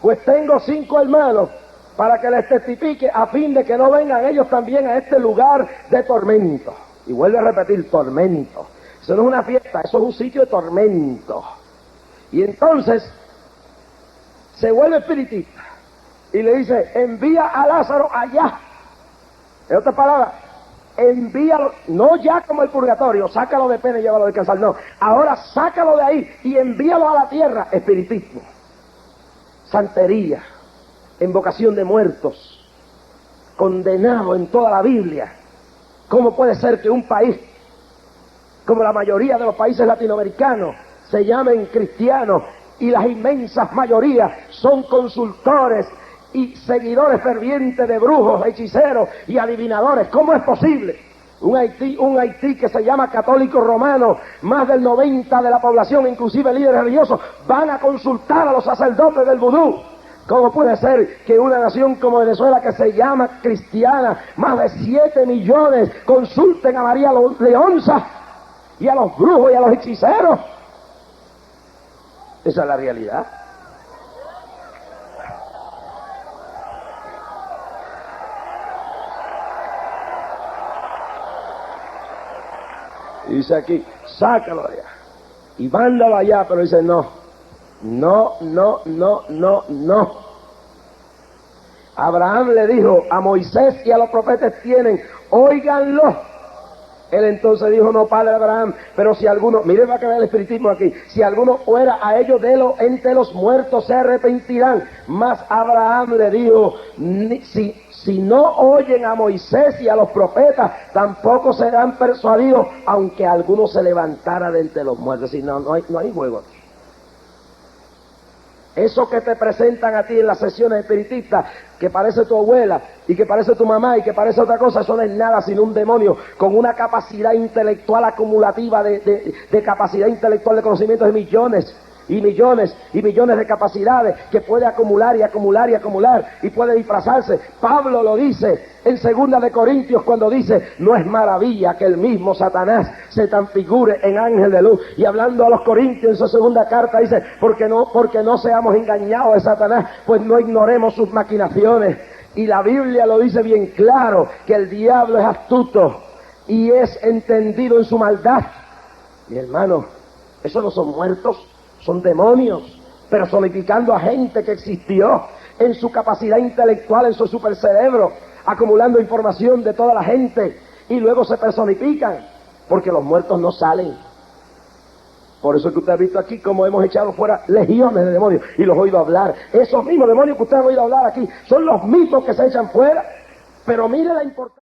Pues tengo 5 hermanos para que les testifique a fin de que no vengan ellos también a este lugar de tormento. Y vuelve a repetir, tormento. Eso no es una fiesta, eso es un sitio de tormento. Y entonces se vuelve espiritista y le dice, envía a Lázaro allá. En otras palabras, envíalo, no ya como el purgatorio, sácalo de pena y llévalo a descansar, no. Ahora sácalo de ahí y envíalo a la tierra. Espiritismo, santería, invocación de muertos, condenado en toda la Biblia. ¿Cómo puede ser que un país, como la mayoría de los países latinoamericanos, se llamen cristianos y las inmensas mayorías son consultores y seguidores fervientes de brujos, hechiceros y adivinadores? ¿Cómo es posible? Un Haití que se llama católico romano, más del 90% de la población, inclusive líderes religiosos, van a consultar a los sacerdotes del vudú. ¿Cómo puede ser que una nación como Venezuela, que se llama cristiana, más de 7 millones, consulten a María Leonza y a los brujos y a los hechiceros? Esa es la realidad. Y dice aquí, sácalo de allá y mándalo allá, pero dice no. Abraham le dijo, a Moisés y a los profetas tienen, óiganlo. Él entonces dijo, no, padre Abraham, pero si alguno, mire, va a quedar el espiritismo aquí, si alguno fuera a ellos entre los muertos, se arrepentirán. Mas Abraham le dijo, si no oyen a Moisés y a los profetas, tampoco serán persuadidos, aunque alguno se levantara de entre los muertos. Si no hay juego aquí. Eso que te presentan a ti en las sesiones espiritistas, que parece tu abuela, y que parece tu mamá, y que parece otra cosa, eso no es nada sino un demonio con una capacidad intelectual acumulativa, de capacidad intelectual de conocimientos de millones y millones y millones de capacidades, que puede acumular y acumular y acumular, y puede disfrazarse. Pablo lo dice en 2 de Corintios cuando dice, no es maravilla que el mismo Satanás se transfigure en ángel de luz. Y hablando a los Corintios en su 2 carta dice, porque no seamos engañados de Satanás, pues no ignoremos sus maquinaciones. Y la Biblia lo dice bien claro, que el diablo es astuto y es entendido en su maldad. Mi hermano, esos no son muertos, son demonios, personificando a gente que existió en su capacidad intelectual, en su supercerebro, acumulando información de toda la gente, y luego se personifican, porque los muertos no salen. Por eso es que usted ha visto aquí cómo hemos echado fuera legiones de demonios y los he oído hablar. Esos mismos demonios que usted ha oído hablar aquí son los mismos que se echan fuera. Pero mire la importancia.